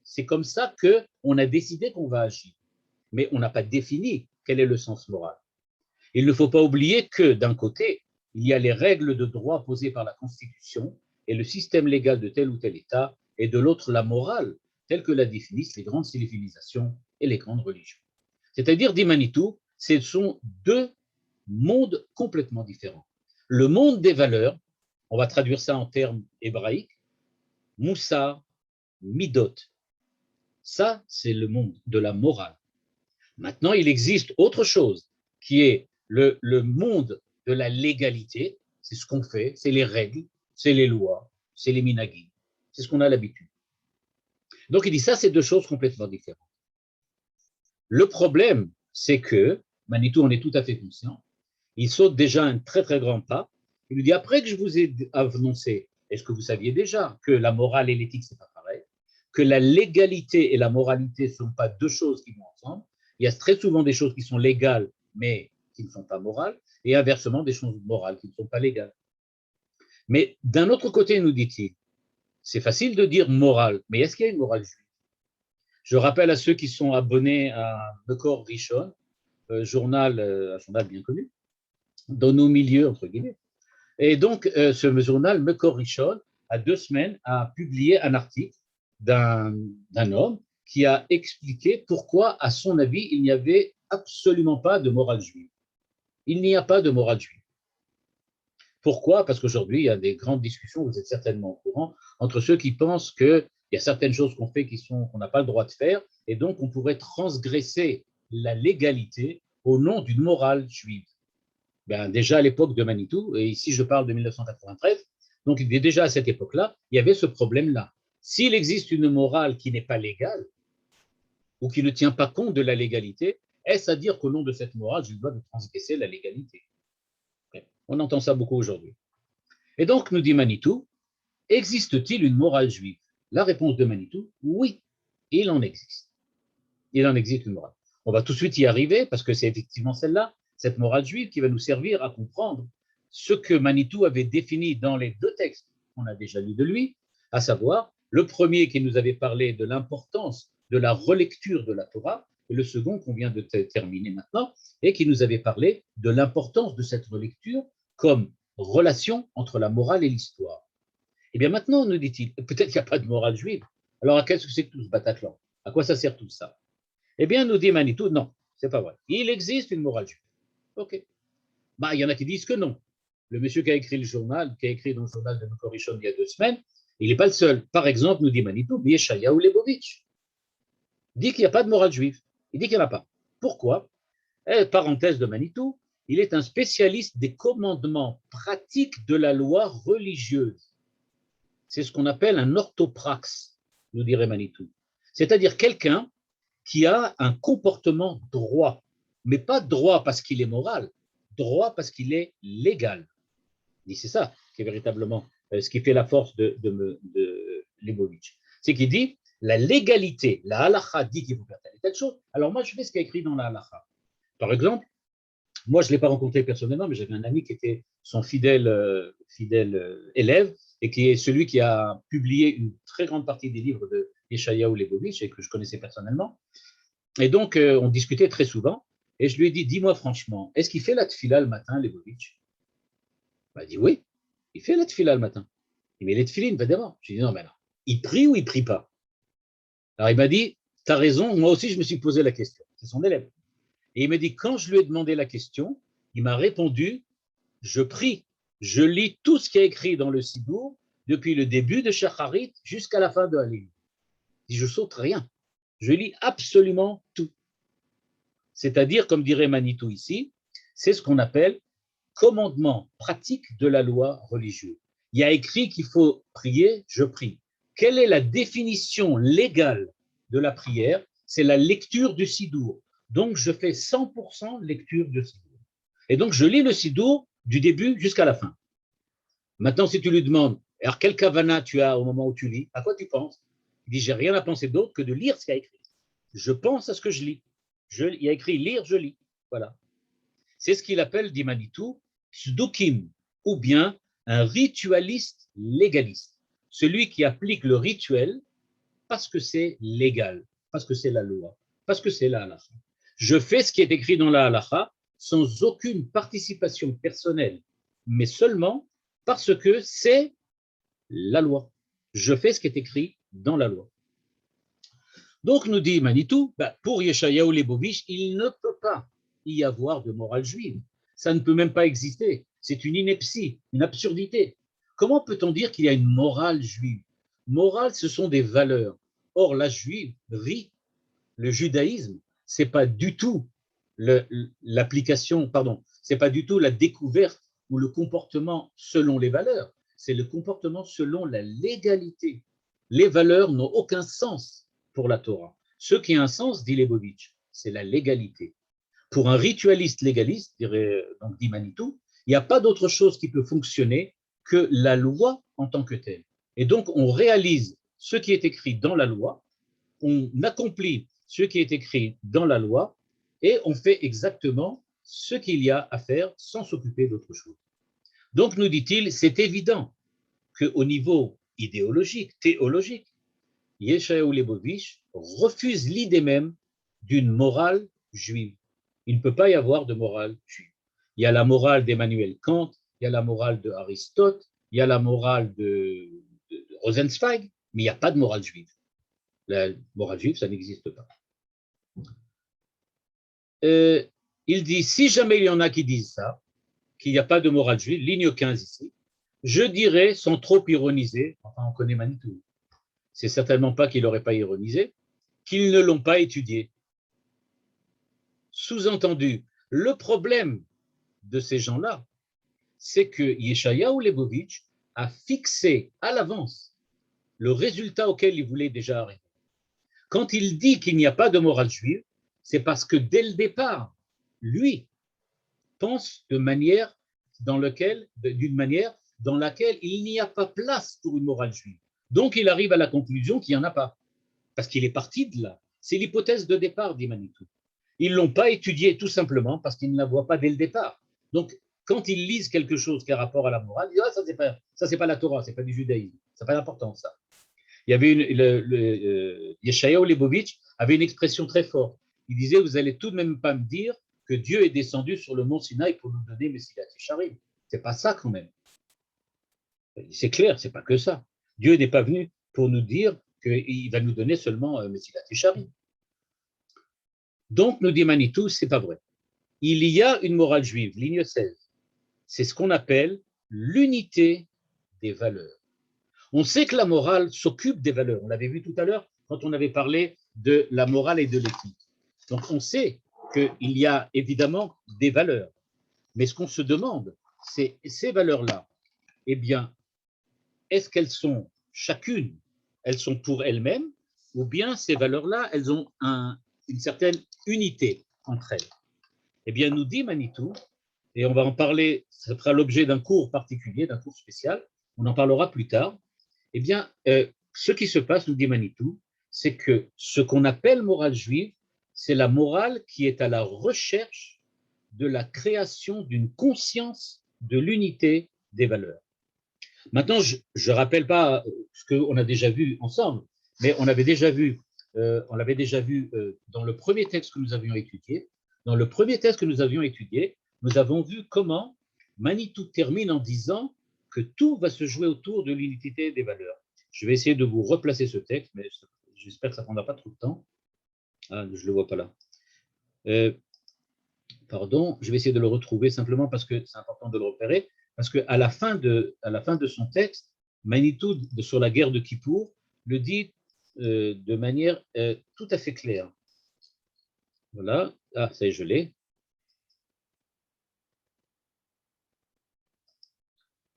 C'est comme ça qu'on a décidé qu'on va agir. Mais on n'a pas défini quel est le sens moral. Il ne faut pas oublier que, d'un côté, il y a les règles de droit posées par la Constitution et le système légal de tel ou tel État, et de l'autre, la morale, telle que la définissent les grandes civilisations et les grandes religions. C'est-à-dire, dit Manitou, ce sont 2 mondes complètement différents. Le monde des valeurs, on va traduire ça en termes hébraïques, Moussar, Midot. Ça, c'est le monde de la morale. Maintenant, il existe autre chose qui est le monde de la légalité. C'est ce qu'on fait, c'est les règles, c'est les lois, c'est les minagim. C'est ce qu'on a l'habitude. Donc, il dit ça, c'est 2 choses complètement différentes. Le problème, c'est que, Manitou en est tout à fait conscient, il saute déjà un très très grand pas. Il lui dit, après que je vous ai annoncé, est-ce que vous saviez déjà que la morale et l'éthique, c'est pas pareil, que la légalité et la moralité ne sont pas 2 choses qui vont ensemble. Il y a très souvent des choses qui sont légales, mais qui ne sont pas morales, et inversement, des choses morales qui ne sont pas légales. Mais d'un autre côté, nous dit-il, c'est facile de dire morale, mais est-ce qu'il y a une morale juive? Je rappelle à ceux qui sont abonnés à Mekor Rishon, un journal bien connu, dans nos milieux, entre guillemets. Et donc, ce journal, Mekor Rishon, à 2 semaines, a publié un article d'un homme qui a expliqué pourquoi, à son avis, il n'y avait absolument pas de morale juive. Il n'y a pas de morale juive. Pourquoi? Parce qu'aujourd'hui, il y a des grandes discussions, vous êtes certainement au courant, entre ceux qui pensent qu'il y a certaines choses qu'on fait qu'on n'a pas le droit de faire, et donc on pourrait transgresser la légalité au nom d'une morale juive. Déjà à l'époque de Manitou, et ici je parle de 1993, donc déjà à cette époque-là, il y avait ce problème-là. S'il existe une morale qui n'est pas légale, ou qui ne tient pas compte de la légalité, est-ce à dire qu'au nom de cette morale, je dois transgresser la légalité? On entend ça beaucoup aujourd'hui. Et donc, nous dit Manitou, existe-t-il une morale juive? La réponse de Manitou, oui, il en existe. Il en existe une morale. On va tout de suite y arriver parce que c'est effectivement celle-là, cette morale juive, qui va nous servir à comprendre ce que Manitou avait défini dans les deux textes qu'on a déjà lus de lui, à savoir le premier qui nous avait parlé de l'importance de la relecture de la Torah, et le second qu'on vient de terminer maintenant, et qui nous avait parlé de l'importance de cette relecture comme relation entre la morale et l'histoire. Et bien maintenant, nous dit-il, peut-être qu'il n'y a pas de morale juive. Alors à qu'est-ce que c'est que tout ce Bataclan? À quoi ça sert tout ça? Eh bien, nous dit Manitou, non, c'est pas vrai. Il existe une morale juive. Ok. Bah, il y en a qui disent que non. Le monsieur qui a écrit le journal, qui a écrit dans le journal de Mokorichon il y a 2 semaines, il n'est pas le seul. Par exemple, nous dit Manitou, Yeshayahu Lebovitch dit qu'il n'y a pas de morale juive. Il dit qu'il n'y en a pas. Pourquoi? Parenthèse de Manitou, il est un spécialiste des commandements pratiques de la loi religieuse. C'est ce qu'on appelle un orthopraxe, nous dirait Manitou. C'est-à-dire quelqu'un qui a un comportement droit, mais pas droit parce qu'il est moral, droit parce qu'il est légal. Et c'est ça qui est véritablement ce qui fait la force de Lebovitch. C'est qu'il dit la légalité, la halakha dit qu'il faut faire telle et telle chose. Alors moi, je fais ce qui est écrit dans la halakha. Par exemple, moi, je ne l'ai pas rencontré personnellement, mais j'avais un ami qui était son fidèle élève et qui est celui qui a publié une très grande partie des livres de Yeshayahu Lebovitch et que je connaissais personnellement. Et donc, on discutait très souvent. Et je lui ai dit, dis-moi franchement, est-ce qu'il fait la tfila le matin, Lebovitch? Il m'a dit, oui, il fait la tfila le matin. Il met les tfilines, évidemment. Je lui ai dit, non, mais alors, il prie ou il prie pas? Alors, il m'a dit, tu as raison, moi aussi, je me suis posé la question. C'est son élève. Et il m'a dit, quand je lui ai demandé la question, il m'a répondu, je prie, je lis tout ce qui est écrit dans le Sidour, depuis le début de Shacharit jusqu'à la fin de Halim. Il dit, je saute rien. Je lis absolument tout. C'est-à-dire, comme dirait Manitou ici, c'est ce qu'on appelle commandement pratique de la loi religieuse. Il y a écrit qu'il faut prier, je prie. Quelle est la définition légale de la prière? C'est la lecture du Sidour. Donc, je fais 100% lecture du Sidour. Et donc, je lis le Sidour du début jusqu'à la fin. Maintenant, si tu lui demandes, alors quel kavana tu as au moment où tu lis, à quoi tu penses? Il dit, j'ai rien à penser d'autre que de lire ce qu'il y a écrit. Je pense à ce que je lis. Il y a écrit lire, je lis. Voilà. C'est ce qu'il appelle, dit Manitou, Sdukim, ou bien un ritualiste légaliste. Celui qui applique le rituel parce que c'est légal, parce que c'est la loi, parce que c'est la halakha. Je fais ce qui est écrit dans la halakha sans aucune participation personnelle, mais seulement parce que c'est la loi. Je fais ce qui est écrit dans la loi. Donc, nous dit Manitou, pour Yeshayahu Lebovitch, il ne peut pas y avoir de morale juive. Ça ne peut même pas exister. C'est une ineptie, une absurdité. Comment peut-on dire qu'il y a une morale juive? Morale, ce sont des valeurs. Or, la juiverie, le judaïsme, c'est pas du tout l'application, pardon, c'est pas du tout la découverte ou le comportement selon les valeurs. C'est le comportement selon la légalité. Les valeurs n'ont aucun sens pour la Torah. Ce qui a un sens, dit Lebovitch, c'est la légalité. Pour un ritualiste légaliste, donc dit Manitou, il n'y a pas d'autre chose qui peut fonctionner que la loi en tant que telle. Et donc, on réalise ce qui est écrit dans la loi, on accomplit ce qui est écrit dans la loi, et on fait exactement ce qu'il y a à faire sans s'occuper d'autre chose. Donc, nous dit-il, c'est évident qu'au niveau idéologique, théologique, Yeshayahu Lebovitch refuse l'idée même d'une morale juive. Il ne peut pas y avoir de morale juive. Il y a la morale d'Emmanuel Kant, il y a la morale d'Aristote, il y a la morale de Rosenzweig, mais il n'y a pas de morale juive. La morale juive, ça n'existe pas. Il dit, si jamais il y en a qui disent ça, qu'il n'y a pas de morale juive, ligne 15 ici, je dirais, sans trop ironiser, enfin on connaît Manitou, c'est certainement pas qu'il n'aurait pas ironisé, qu'ils ne l'ont pas étudié. Sous-entendu, le problème de ces gens-là, c'est que Yeshayahu Lebovitch a fixé à l'avance le résultat auquel il voulait déjà arriver. Quand il dit qu'il n'y a pas de morale juive, c'est parce que dès le départ, lui pense d'une manière dans laquelle il n'y a pas place pour une morale juive. Donc il arrive à la conclusion qu'il n'y en a pas, parce qu'il est parti de là. C'est l'hypothèse de départ, dit Manitou. Ils ne l'ont pas étudiée tout simplement parce qu'ils ne la voient pas dès le départ. Donc, quand ils lisent quelque chose qui a rapport à la morale, ils disent ah, ça, c'est pas la Torah, c'est pas du judaïsme, ça n'a pas d'importance, ça. Il y avait Yeshayahu Leibovitch avait une expression très forte. Il disait vous allez tout de même pas me dire que Dieu est descendu sur le mont Sinaï pour nous donner Messilat Yesharim. C'est pas ça quand même. C'est clair, c'est pas que ça. Dieu n'est pas venu pour nous dire qu'il va nous donner seulement Messilat Yesharim. Donc, nous dit Manitou, c'est pas vrai. Il y a une morale juive, ligne 16. C'est ce qu'on appelle l'unité des valeurs. On sait que la morale s'occupe des valeurs. On l'avait vu tout à l'heure quand on avait parlé de la morale et de l'éthique. Donc, on sait qu'il y a évidemment des valeurs. Mais ce qu'on se demande, c'est ces valeurs-là, eh bien, est-ce qu'elles sont chacune, elles sont pour elles-mêmes, ou bien ces valeurs-là, elles ont une certaine unité entre elles? Eh bien, nous dit Manitou, et on va en parler, ça fera l'objet d'un cours particulier, d'un cours spécial, on en parlera plus tard. Eh bien, ce qui se passe, nous dit Manitou, c'est que ce qu'on appelle morale juive, c'est la morale qui est à la recherche de la création d'une conscience de l'unité des valeurs. Maintenant, je ne rappelle pas ce qu'on a déjà vu ensemble, mais on l'avait déjà vu dans le premier texte que nous avions étudié. Dans le premier texte que nous avions étudié, nous avons vu comment Manitou termine en disant que tout va se jouer autour de l'unité des valeurs. Je vais essayer de vous replacer ce texte, mais j'espère que ça ne prendra pas trop de temps. Ah, je ne le vois pas là. Pardon, je vais essayer de le retrouver simplement parce que c'est important de le repérer, parce qu'à la fin de son texte, Manitou, sur la guerre de Kippour, le dit de manière tout à fait claire. Voilà, ah, ça y est, je l'ai.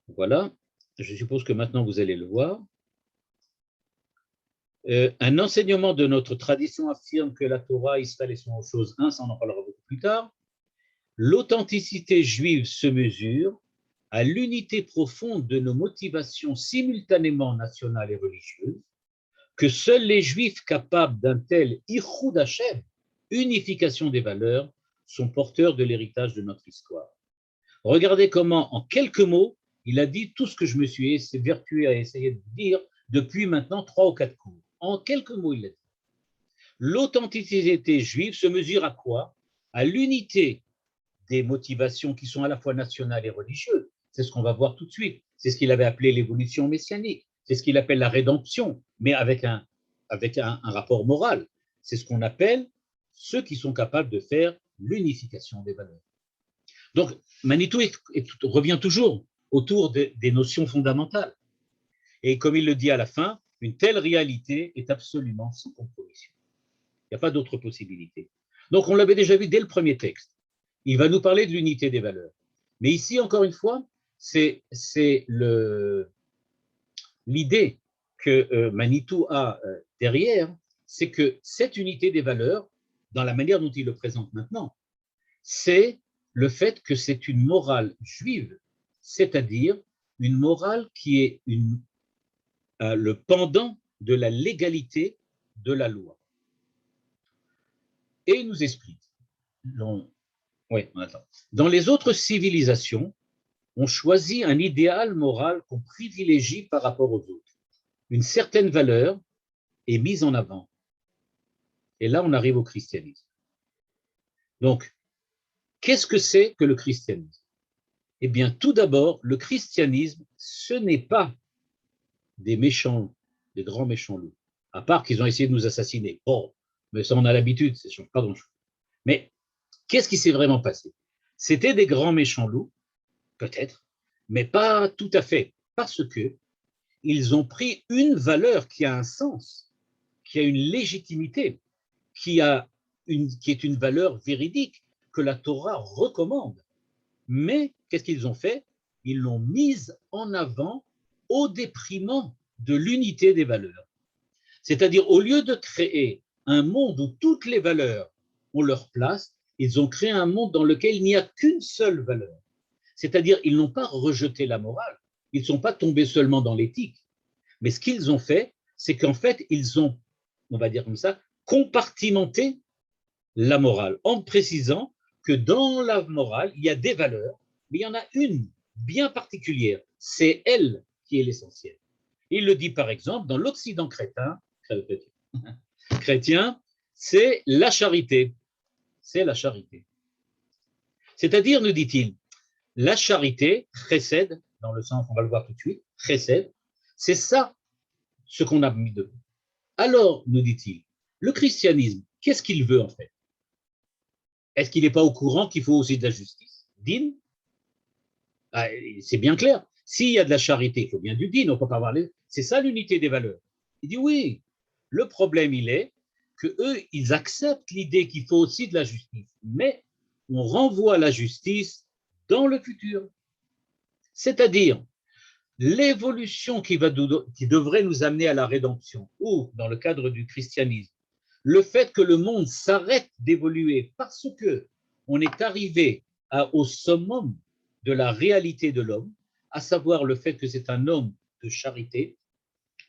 Voilà, je suppose que maintenant vous allez le voir. Un enseignement de notre tradition affirme que la Torah, Israël et son chose un, ça on en parlera beaucoup plus tard. L'authenticité juive se mesure à l'unité profonde de nos motivations simultanément nationales et religieuses, que seuls les Juifs capables d'un tel Ichud Hashem, unification des valeurs, sont porteurs de l'héritage de notre histoire. Regardez comment, en quelques mots, il a dit tout ce que je me suis vertué à essayer de dire depuis maintenant 3 ou 4 cours. En quelques mots, il a dit. L'authenticité juive se mesure à quoi? À l'unité des motivations qui sont à la fois nationales et religieuses. C'est ce qu'on va voir tout de suite. C'est ce qu'il avait appelé l'évolution messianique. C'est ce qu'il appelle la rédemption, mais avec un rapport moral. C'est ce qu'on appelle ceux qui sont capables de faire l'unification des valeurs. Donc, Manitou revient toujours autour des notions fondamentales. Et comme il le dit à la fin, une telle réalité est absolument sans compromission. Il n'y a pas d'autre possibilité. Donc, on l'avait déjà vu dès le premier texte. Il va nous parler de l'unité des valeurs. Mais ici, encore une fois, c'est l'idée que Manitou a derrière, c'est que cette unité des valeurs, dans la manière dont il le présente maintenant, c'est le fait que c'est une morale juive, c'est-à-dire une morale qui est le pendant de la légalité de la loi. Et il nous explique. Dans les autres civilisations, on choisit un idéal moral qu'on privilégie par rapport aux autres. Une certaine valeur est mise en avant. Et là, on arrive au christianisme. Donc, qu'est-ce que c'est que le christianisme? Eh bien, tout d'abord, le christianisme, ce n'est pas des méchants, des grands méchants loups, à part qu'ils ont essayé de nous assassiner. Bon, mais ça, on a l'habitude, ça ne change pas grand-chose. Mais qu'est-ce qui s'est vraiment passé? C'était des grands méchants loups, peut-être, mais pas tout à fait, parce que ils ont pris une valeur qui a un sens, qui a une légitimité, qui est une valeur véridique que la Torah recommande. Mais qu'est-ce qu'ils ont fait? Ils l'ont mise en avant au détriment de l'unité des valeurs. C'est-à-dire, au lieu de créer un monde où toutes les valeurs ont leur place. Ils ont créé un monde dans lequel il n'y a qu'une seule valeur. C'est-à-dire, ils n'ont pas rejeté la morale, ils ne sont pas tombés seulement dans l'éthique. Mais ce qu'ils ont fait, c'est qu'en fait, ils ont, on va dire comme ça, compartimenté la morale, en précisant que dans la morale, il y a des valeurs, mais il y en a une bien particulière. C'est elle qui est l'essentiel. Il le dit par exemple dans l'Occident chrétien, c'est la charité. C'est la charité. C'est-à-dire, nous dit-il, la charité précède, dans le sens, on va le voir tout de suite, précède, c'est ça ce qu'on a mis de. Alors, nous dit-il, le christianisme, qu'est-ce qu'il veut en fait? Est-ce qu'il n'est pas au courant qu'il faut aussi de la justice? Din, c'est bien clair. S'il y a de la charité, il faut bien du din, on ne peut pas parler. C'est ça l'unité des valeurs. Il dit oui. Le problème, il est que eux, ils acceptent l'idée qu'il faut aussi de la justice, mais on renvoie la justice dans le futur. C'est-à-dire, l'évolution qui devrait nous amener à la rédemption, ou dans le cadre du christianisme, le fait que le monde s'arrête d'évoluer parce que on est arrivé au summum de la réalité de l'homme, à savoir le fait que c'est un homme de charité,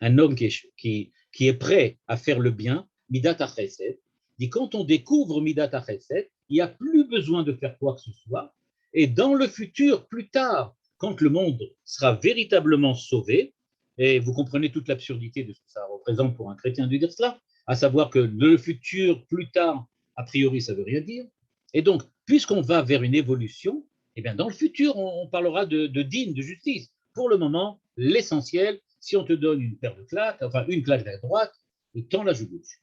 un homme qui est prêt à faire le bien, Midat HaChesed, dit quand on découvre Midat HaChesed, il n'y a plus besoin de faire quoi que ce soit, et dans le futur, plus tard, quand le monde sera véritablement sauvé, et vous comprenez toute l'absurdité de ce que ça représente pour un chrétien de dire cela, à savoir que le futur, plus tard, a priori, ça ne veut rien dire. Et donc, puisqu'on va vers une évolution, eh bien, dans le futur, on parlera de dîme, de justice. Pour le moment, l'essentiel, si on te donne une paire de claques, enfin une claque à droite, tends la joue gauche.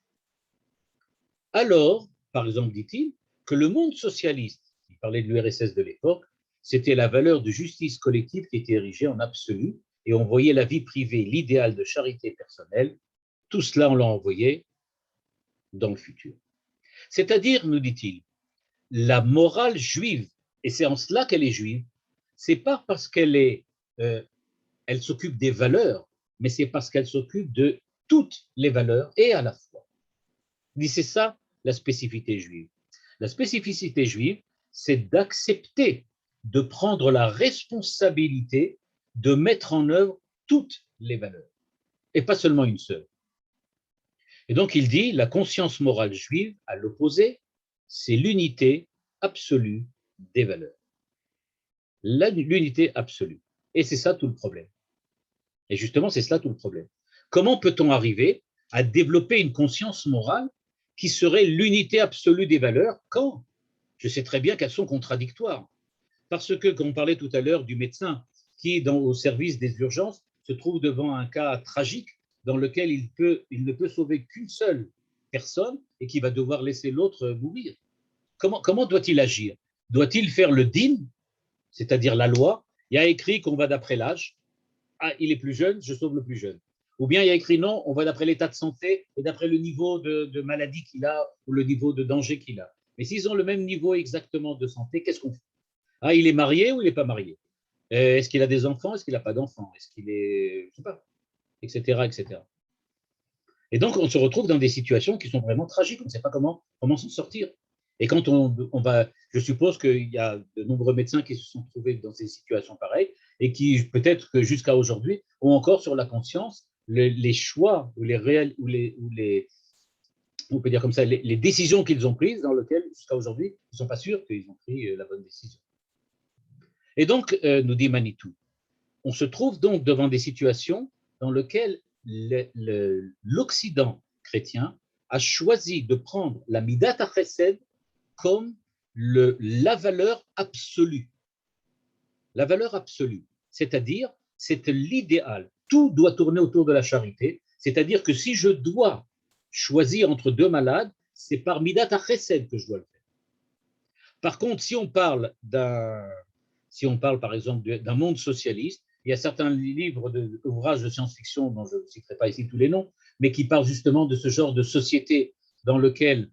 Alors, par exemple, dit-il, que le monde socialiste, il parlait de l'URSS de l'époque, c'était la valeur de justice collective qui était érigée en absolu, et on voyait la vie privée, l'idéal de charité personnelle, tout cela, on l'a envoyé dans le futur. C'est-à-dire, nous dit-il, la morale juive, et c'est en cela qu'elle est juive, c'est pas parce qu'elle elle s'occupe des valeurs, mais c'est parce qu'elle s'occupe de toutes les valeurs et à la fois. C'est ça la spécificité juive. La spécificité juive, c'est d'accepter de prendre la responsabilité de mettre en œuvre toutes les valeurs, et pas seulement une seule. Et donc il dit, la conscience morale juive, à l'opposé, c'est l'unité absolue des valeurs. L'unité absolue. Et c'est ça tout le problème. Et justement, c'est cela tout le problème. Comment peut-on arriver à développer une conscience morale qui serait l'unité absolue des valeurs quand je sais très bien qu'elles sont contradictoires? Parce que, comme on parlait tout à l'heure du médecin qui, au service des urgences, se trouve devant un cas tragique dans lequel il ne peut sauver qu'une seule personne et qui va devoir laisser l'autre mourir. Comment doit-il agir? Doit-il faire le din, c'est-à-dire la loi? Il y a écrit qu'on va d'après l'âge. Ah, il est plus jeune, je sauve le plus jeune. Ou bien il y a écrit non, on va d'après l'état de santé et d'après le niveau de maladie qu'il a ou le niveau de danger qu'il a. Mais s'ils ont le même niveau exactement de santé, qu'est-ce qu'on fait? Ah, il est marié ou il n'est pas marié? Est-ce qu'il a des enfants? Est-ce qu'il n'a pas d'enfants? Est-ce qu'il est. Je ne sais pas, etc., etc. Et donc, on se retrouve dans des situations qui sont vraiment tragiques. On ne sait pas comment s'en sortir. Et quand on va. Je suppose qu'il y a de nombreux médecins qui se sont trouvés dans ces situations pareilles et qui, peut-être que jusqu'à aujourd'hui, ont encore sur la conscience les choix ou on peut dire comme ça, les décisions qu'ils ont prises dans lesquelles, jusqu'à aujourd'hui, ils ne sont pas sûrs qu'ils ont pris la bonne décision. Et donc, nous dit Manitou, on se trouve donc devant des situations dans lesquelles l'Occident chrétien a choisi de prendre la Midat HaChesed comme la valeur absolue. La valeur absolue, c'est-à-dire, c'est l'idéal. Tout doit tourner autour de la charité, c'est-à-dire que si je dois choisir entre deux malades, c'est par Midat HaChesed que je dois le faire. Par contre, si on parle par exemple d'un monde socialiste, il y a certains livres, ouvrages de science-fiction dont je ne citerai pas ici tous les noms, mais qui parlent justement de ce genre de société dans lequel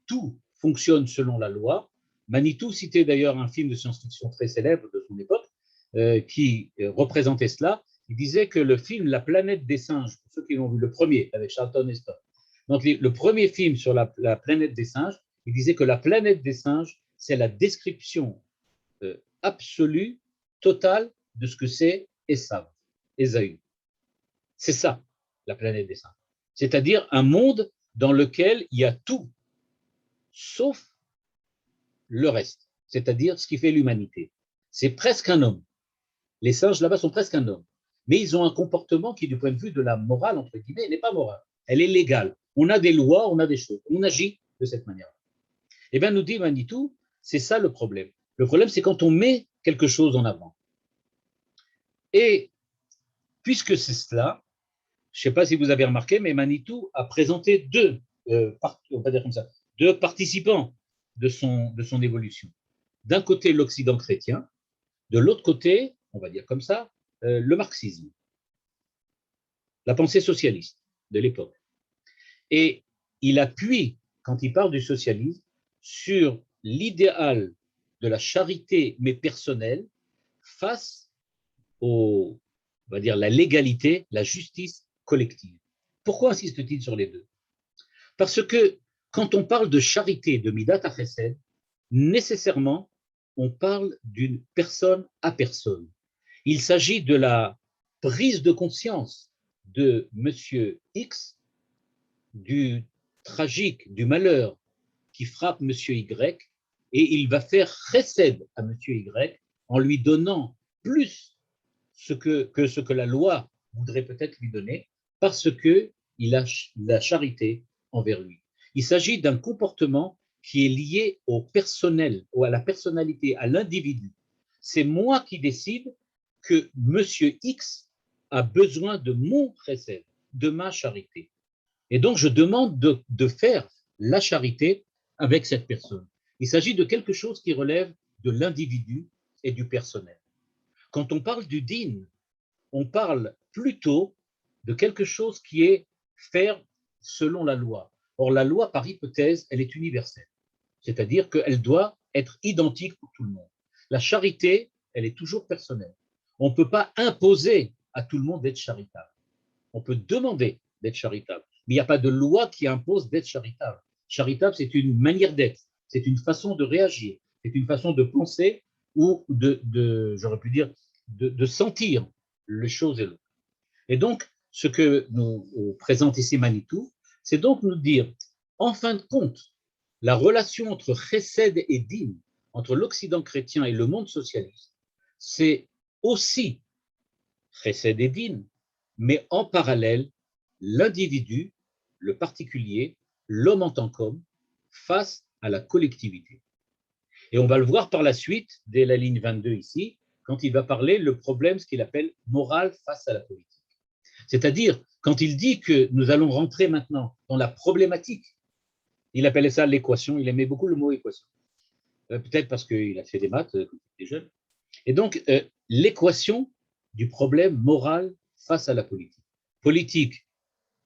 tout fonctionne selon la loi. Manitou citait d'ailleurs un film de science-fiction très célèbre de son époque qui représentait cela. Il disait que le film La planète des singes, pour ceux qui l'ont vu, le premier avec Charlton Heston, Donc, le premier film sur la planète des singes, il disait que la planète des singes, c'est la description absolue, totale de ce que c'est Ésaü. C'est ça, la planète des singes. C'est-à-dire un monde dans lequel il y a tout, sauf le reste, c'est-à-dire ce qui fait l'humanité. C'est presque un homme. Les singes là-bas sont presque un homme. Mais ils ont un comportement qui, du point de vue de la morale, entre guillemets, n'est pas morale. Elle est légale. On a des lois, on a des choses. On agit de cette manière. Eh bien, nous dit Manitou, c'est ça le problème. Le problème, c'est quand on met quelque chose en avant. Et puisque c'est cela, je ne sais pas si vous avez remarqué, mais Manitou a présenté on va dire comme ça, deux participants de son évolution. D'un côté, l'Occident chrétien, de l'autre côté, on va dire comme ça, le marxisme, la pensée socialiste de l'époque. Et il appuie, quand il parle du socialisme, sur l'idéal de la charité, mais personnelle, face au, on va dire, la légalité, la justice collective. Pourquoi insiste-t-il sur les deux? Parce que quand on parle de charité, de Midat HaChesed, nécessairement, on parle d'une personne à personne. Il s'agit de la prise de conscience de Monsieur X, du tragique, du malheur qui frappe Monsieur Y, et il va faire chesed à Monsieur Y en lui donnant plus que ce que la loi voudrait peut-être lui donner, parce qu'il a la charité envers lui. Il s'agit d'un comportement qui est lié au personnel, ou à la personnalité, à l'individu. C'est moi qui décide que Monsieur X a besoin de mon chesed, de ma charité. Et donc, je demande de faire la charité avec cette personne. Il s'agit de quelque chose qui relève de l'individu et du personnel. Quand on parle du din, on parle plutôt de quelque chose qui est faire selon la loi. Or, la loi, par hypothèse, elle est universelle. C'est-à-dire qu'elle doit être identique pour tout le monde. La charité, elle est toujours personnelle. On ne peut pas imposer à tout le monde d'être charitable. On peut demander d'être charitable, mais il n'y a pas de loi qui impose d'être charitable. Charitable, c'est une manière d'être, c'est une façon de réagir, c'est une façon de penser ou j'aurais pu dire, de sentir les choses et l'autre. Et donc, ce que nous présente ici Manitou, c'est donc nous dire, en fin de compte, la relation entre Chesed et Din, entre l'Occident chrétien et le monde socialiste, c'est aussi Chesed et Din, mais en parallèle, l'individu, le particulier, l'homme en tant qu'homme, face à la collectivité. Et on va le voir par la suite, dès la ligne 22 ici, quand il va parler le problème, ce qu'il appelle morale face à la politique. C'est-à-dire, quand il dit que nous allons rentrer maintenant dans la problématique, il appelait ça l'équation, il aimait beaucoup le mot équation. Peut-être parce qu'il a fait des maths quand il était jeune. Et donc, l'équation du problème moral face à la politique. Politique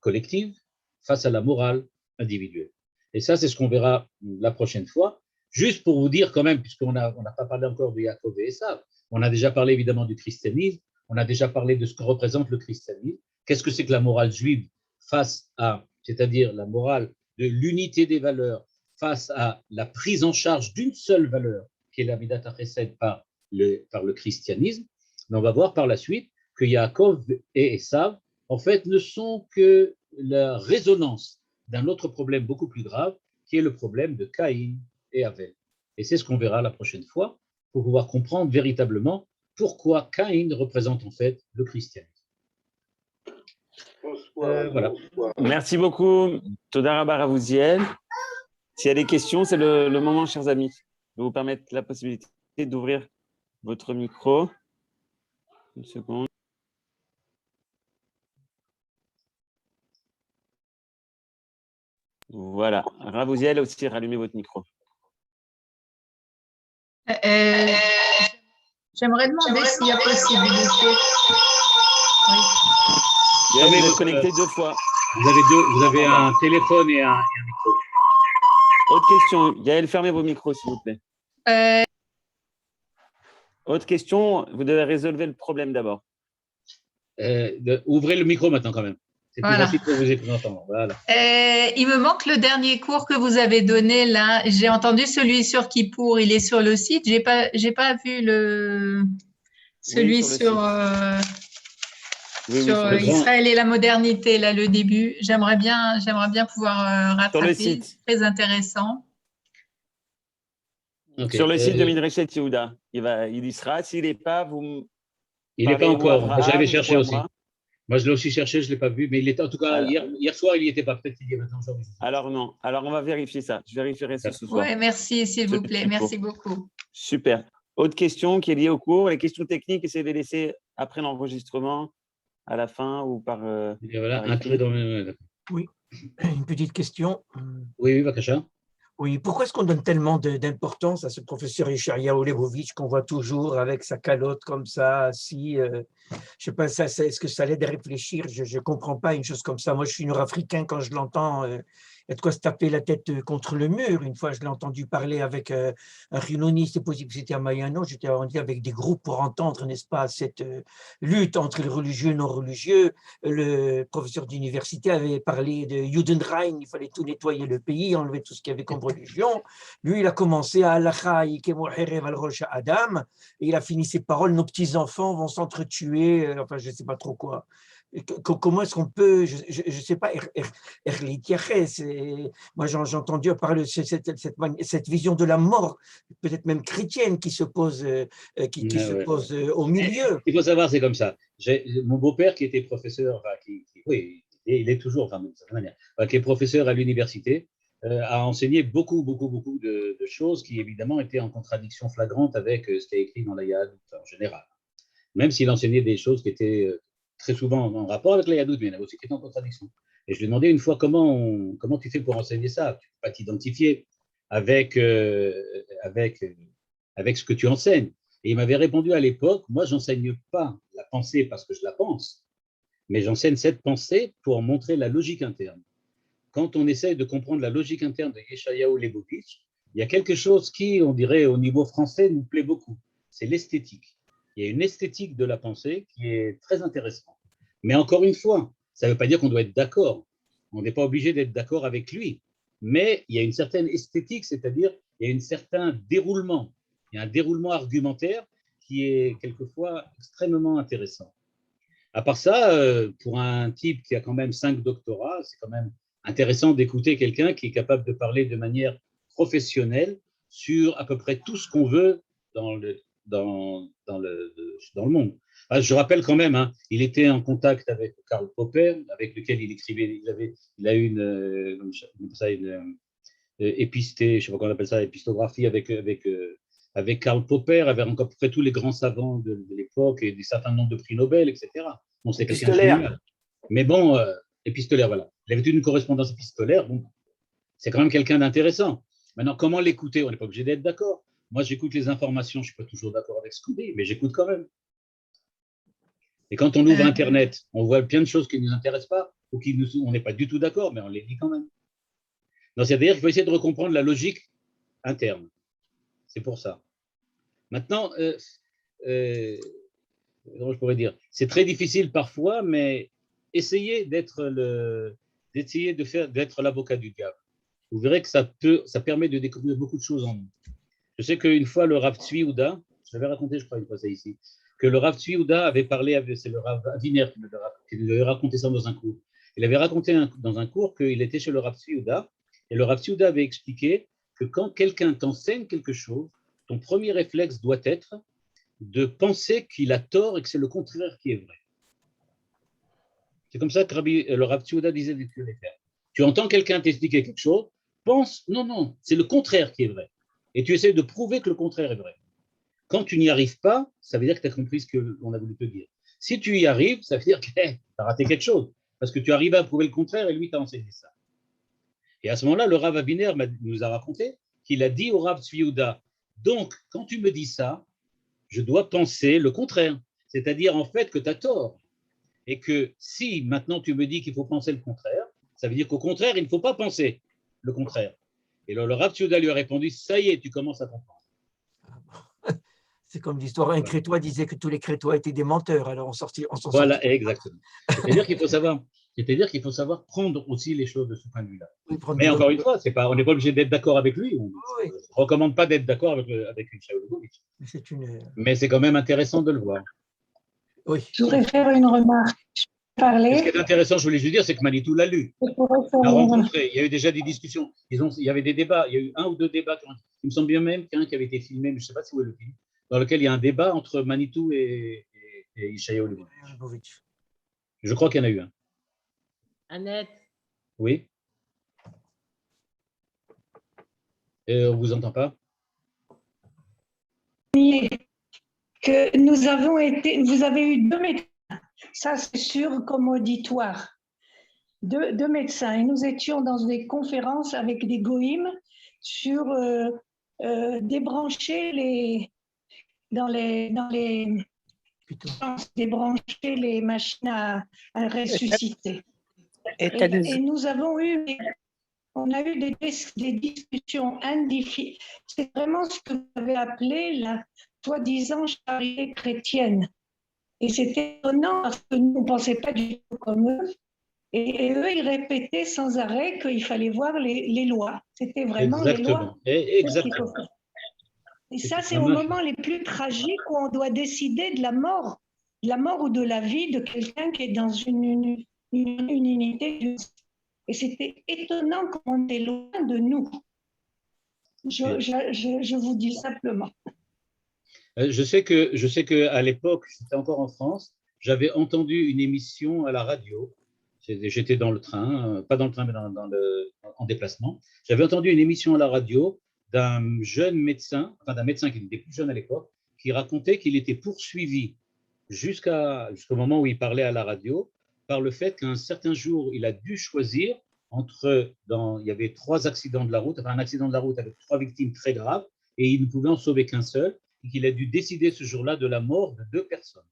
collective face à la morale individuelle. Et ça, c'est ce qu'on verra la prochaine fois. Juste pour vous dire quand même, puisqu'on n'a pas parlé encore de Yaakov et Esav, on a déjà parlé évidemment du christianisme, on a déjà parlé de ce que représente le christianisme. Qu'est-ce que c'est que la morale juive face à, c'est-à-dire la morale de l'unité des valeurs face à la prise en charge d'une seule valeur, qui est la Midat HaChesed par le christianisme. Mais on va voir par la suite que Yaakov et Esav, en fait, ne sont que la résonance d'un autre problème beaucoup plus grave, qui est le problème de Caïn et Abel. Et c'est ce qu'on verra la prochaine fois, pour pouvoir comprendre véritablement pourquoi Caïn représente en fait le christianisme. Voilà. Merci beaucoup, Toda Rabba Ravouziel. S'il y a des questions, c'est le moment, chers amis. Je vais vous permettre la possibilité d'ouvrir votre micro. Une seconde. Voilà. Ravouziel, aussi, rallumez votre micro. J'aimerais demander s'il y a possibilité. Oui. Vous êtes connecté 2 fois. Vous avez un téléphone et un micro. Autre question. Yael, fermez vos micros, s'il vous plaît. Autre question. Vous devez résolver le problème d'abord. Ouvrez le micro maintenant quand même. C'est plus Voilà. facile pour vous entendre. Voilà. Il me manque le dernier cours que vous avez donné là. J'ai entendu celui sur Kippour, il est sur le site. J'ai pas vu celui sur le sur, site. Oui, sur sur le Le grand, Israël et la modernité, là, le début. J'aimerais bien pouvoir Sur le rattraper. site. C'est très intéressant. ok. Sur le site de Midreshet Yehuda. Il y sera. S'il n'est pas, vous me Il n'est pas parlez ou à encore. Moi, j'avais Abraham ou cherché à aussi. moi. Moi, je l'ai aussi cherché, je ne l'ai pas vu, mais il était en tout cas Alors, hier soir, il n'y était pas. Peut-être qu'il y est maintenant aujourd'hui. alors non. Alors, on va vérifier ça. Je vérifierai ce soir. Oui, merci, s'il vous Celui de plaît. Kippour. Merci beaucoup. Super. Autre question qui est liée au cours. Les questions techniques, essayez de les laisser après l'enregistrement, à la fin ou par. Et voilà, par un écrit. trait dans le. Oui, une petite question. Oui, oui, Bakacha. Oui, pourquoi est-ce qu'on donne tellement d'importance à ce professeur Yeshayahu Leibovitch qu'on voit toujours avec sa calotte comme ça, assis je sais pas, est-ce que ça l'aide à réfléchir? Je ne comprends pas une chose comme ça. Moi, je suis nord-africain, quand je l'entends, il y a de quoi se taper la tête contre le mur. Une fois, je l'ai entendu parler avec un Rinoni, c'est possible que c'était à Mayano, j'étais rendu avec des groupes pour entendre, n'est-ce pas, cette lutte entre les religieux et non-religieux. Le professeur d'université avait parlé de Judenrein, il fallait tout nettoyer le pays, enlever tout ce qu'il y avait comme religion. Lui, il a commencé à Allah, Adam, et il a fini ses paroles, nos petits-enfants vont s'entretuer, enfin, je ne sais pas trop quoi. Comment est-ce qu'on peut, je ne sais pas, moi j'ai entendu parler de cette vision de la mort, peut-être même chrétienne, qui se pose, pose au milieu. Il faut savoir, c'est comme ça. Mon beau-père qui était professeur, enfin, oui, il est toujours, enfin, d'une certaine manière, qui est professeur à l'université, a enseigné beaucoup de choses qui, évidemment, étaient en contradiction flagrante avec ce qui est écrit dans la Yahadut en général. Même s'il enseignait des choses qui étaient très souvent en rapport avec la Yahadut, mais il y en a aussi qui étaient en contradiction. Et je lui ai demandé une fois comment tu fais pour enseigner ça. Tu ne peux pas t'identifier avec ce que tu enseignes. Et il m'avait répondu à l'époque, moi, je n'enseigne pas la pensée parce que je la pense, mais j'enseigne cette pensée pour montrer la logique interne. Quand on essaye de comprendre la logique interne de Yeshayahu Leibovitch, il y a quelque chose qui, on dirait, au niveau français, nous plaît beaucoup. C'est l'esthétique. Il y a une esthétique de la pensée qui est très intéressante. Mais encore une fois, ça ne veut pas dire qu'on doit être d'accord. On n'est pas obligé d'être d'accord avec lui. Mais il y a une certaine esthétique, c'est-à-dire il y a un certain déroulement. Il y a un déroulement argumentaire qui est quelquefois extrêmement intéressant. À part ça, pour un type qui a quand même 5 doctorats, c'est quand même intéressant d'écouter quelqu'un qui est capable de parler de manière professionnelle sur à peu près tout ce qu'on veut dans le monde. Je rappelle quand même, il était en contact avec Karl Popper, avec lequel il écrivait, il a eu une épisté, je sais pas comment on appelle ça, épistographie avec Karl Popper, avec à peu près tous les grands savants de l'époque et des certains nombres de prix Nobel, etc. Bon, c'est quelqu'un de génial. Mais bon, épistolaire, voilà. Il avait une correspondance épistolaire, bon, c'est quand même quelqu'un d'intéressant. Maintenant, comment l'écouter? On n'est pas obligé d'être d'accord. Moi, j'écoute les informations, je ne suis pas toujours d'accord avec ce qu'on dit, mais j'écoute quand même. Et quand on ouvre Internet, on voit plein de choses qui ne nous intéressent pas ou on n'est pas du tout d'accord, mais on les dit quand même. Donc, c'est-à-dire qu'il faut essayer de recomprendre la logique interne. C'est pour ça. Maintenant, je pourrais dire, c'est très difficile parfois, mais essayez d'être l'avocat du diable. Vous verrez que ça permet de découvrir beaucoup de choses en nous. Je sais qu'une fois, le Rav Tzvi Yehuda, je l'avais raconté, je crois, une fois ça ici, que le Rav Tzvi Yehuda avait parlé, c'est le Rav Aviner qui lui avait raconté ça dans un cours. Il avait raconté dans un cours qu'il était chez le Rav Tzvi Yehuda, et le Rav Tzvi Yehuda avait expliqué que quand quelqu'un t'enseigne quelque chose, ton premier réflexe doit être de penser qu'il a tort et que c'est le contraire qui est vrai. C'est comme ça que le Rav Tzvi Yehuda disait des faire. Tu entends quelqu'un t'expliquer quelque chose, pense, non, c'est le contraire qui est vrai. Et tu essaies de prouver que le contraire est vrai. Quand tu n'y arrives pas, ça veut dire que tu as compris ce qu'on a voulu te dire. Si tu y arrives, ça veut dire que tu as raté quelque chose, parce que tu arrives à prouver le contraire et lui t'a enseigné ça. Et à ce moment-là, le Rav Aviner nous a raconté qu'il a dit au Rav Tzvi Yehuda, donc, quand tu me dis ça, je dois penser le contraire, c'est-à-dire en fait que tu as tort. Et que si maintenant tu me dis qu'il faut penser le contraire, ça veut dire qu'au contraire, il ne faut pas penser le contraire. Et alors le Rav Tzvi Yehuda lui a répondu, ça y est, tu commences à comprendre. C'est comme l'histoire, un crétois disait que tous les crétois étaient des menteurs, alors on s'en Voilà, exactement. C'est-à-dire qu'il faut savoir, C'est-à-dire qu'il faut savoir prendre aussi les choses de ce point de vue-là. Oui, prendre Mais du encore recul. une fois, on n'est pas obligé d'être d'accord avec lui. On Oui, ne recommande pas d'être d'accord avec Yeshayahu Leibovitch. mais c'est une. Mais c'est quand même intéressant de le voir. Oui. Je voudrais faire une remarque. Et ce qui Parler, est intéressant, je voulais juste dire, c'est que Manitou l'a lu, je pourrais faire l'a une rencontré. Il y a eu déjà des discussions. Il y avait des débats. Il y a eu 1 ou 2 débats. Il me semble bien même qu'il y en a un qui avait été filmé, mais je ne sais pas si vous le film, dans lequel il y a un débat entre Manitou et Yeshayahu Leibovitch. Leibovitch. Je crois qu'il y en a eu un. Annette, Oui. Et on ne vous entend pas? que nous avons été, vous avez eu 2 médecins, ça c'est sûr comme auditoire, deux médecins, et nous étions dans des conférences avec des goïms sur débrancher Putain. débrancher les machines à ressusciter. Et nous avons eu, on a eu des discussions indéfinies. C'est vraiment ce que vous avez appelé la soi-disant charité chrétienne. Et c'était étonnant parce que nous, on ne pensait pas du tout comme eux. Et eux, ils répétaient sans arrêt qu'il fallait voir les lois. C'était vraiment les lois. Exactement. Et ça, c'est au moment les plus tragiques où on doit décider de la mort ou de la vie de quelqu'un qui est dans une unité. Et c'était étonnant qu'on est loin de nous. Je vous dis simplement. Je sais que à l'époque, j'étais encore en France, j'avais entendu une émission à la radio. J'étais dans le train, pas dans le train, mais en déplacement. J'avais entendu une émission à la radio d'un jeune médecin, enfin d'un médecin qui était plus jeune à l'époque, qui racontait qu'il était poursuivi jusqu'au moment où il parlait à la radio par le fait qu'un certain jour, il a dû choisir il y avait 3 accidents de la route, enfin un accident de la route avec 3 victimes très graves, et il ne pouvait en sauver qu'un seul, et qu'il a dû décider ce jour-là de la mort de 2 personnes.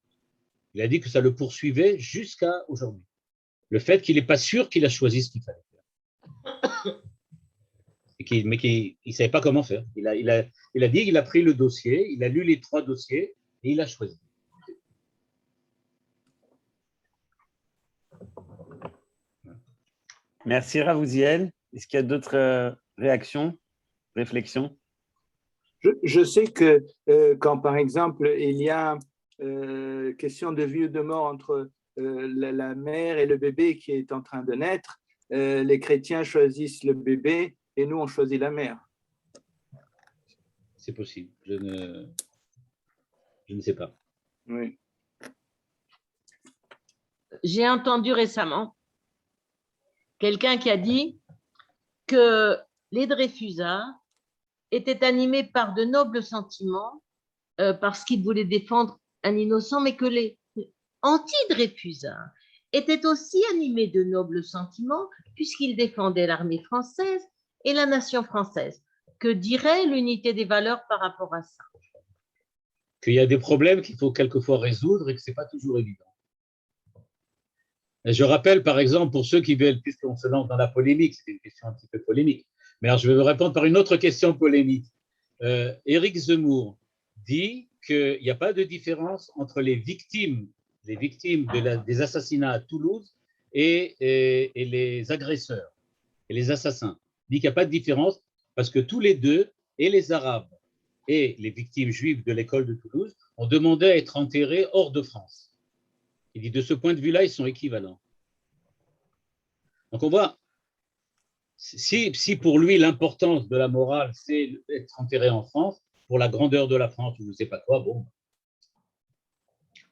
Il a dit que ça le poursuivait jusqu'à aujourd'hui. Le fait qu'il n'est pas sûr qu'il a choisi ce qu'il fallait faire. Mais qu'il ne savait pas comment faire. Il a dit qu'il a pris le dossier, il a lu les 3 dossiers, et il a choisi. Merci Ravouziel. Est-ce qu'il y a d'autres réactions, réflexions? Je sais que quand, par exemple, il y a question de vie ou de mort entre la mère et le bébé qui est en train de naître, les chrétiens choisissent le bébé et nous, on choisit la mère. C'est possible. Je ne sais pas. Oui. j'ai entendu récemment quelqu'un qui a dit que les Dreyfusards étaient animés par de nobles sentiments parce qu'ils voulaient défendre un innocent, mais que les anti-Dreyfusards étaient aussi animés de nobles sentiments puisqu'ils défendaient l'armée française et la nation française. Que dirait l'unité des valeurs par rapport à ça? Qu'il y a des problèmes qu'il faut quelquefois résoudre et que ce n'est pas toujours évident. Et je rappelle, par exemple, pour ceux qui veulent, puisqu'on se lance dans la polémique, c'est une question un petit peu polémique, mais alors je vais vous répondre par une autre question polémique. Éric Zemmour dit qu'il n'y a pas de différence entre les victimes des assassinats à Toulouse et les agresseurs et les assassins. Il dit qu'il n'y a pas de différence parce que tous les deux, et les Arabes et les victimes juives de l'école de Toulouse, ont demandé à être enterrés hors de France. Il dit de ce point de vue-là, ils sont équivalents. Donc on voit, si pour lui l'importance de la morale, c'est d'être enterré en France, pour la grandeur de la France, ou je ne sais pas quoi, bon.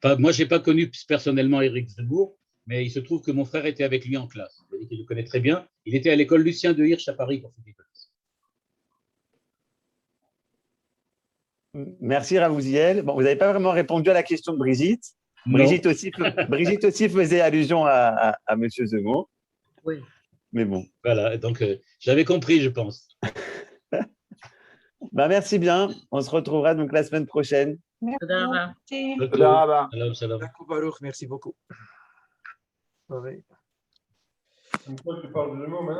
Enfin, moi, je n'ai pas connu personnellement Éric Zemmour, mais il se trouve que mon frère était avec lui en classe. Il le connaît très bien. Il était à l'école Lucien de Hirsch à Paris pour ceux qui connaissent. Merci Ravouziel. Bon, vous n'avez pas vraiment répondu à la question de Brigitte. Brigitte aussi faisait allusion à M. Zemmour. Oui. Mais bon. Voilà, donc j'avais compris, je pense. Merci bien. On se retrouvera donc la semaine prochaine. Merci. Merci beaucoup. Une fois que tu parles de mots, maintenant.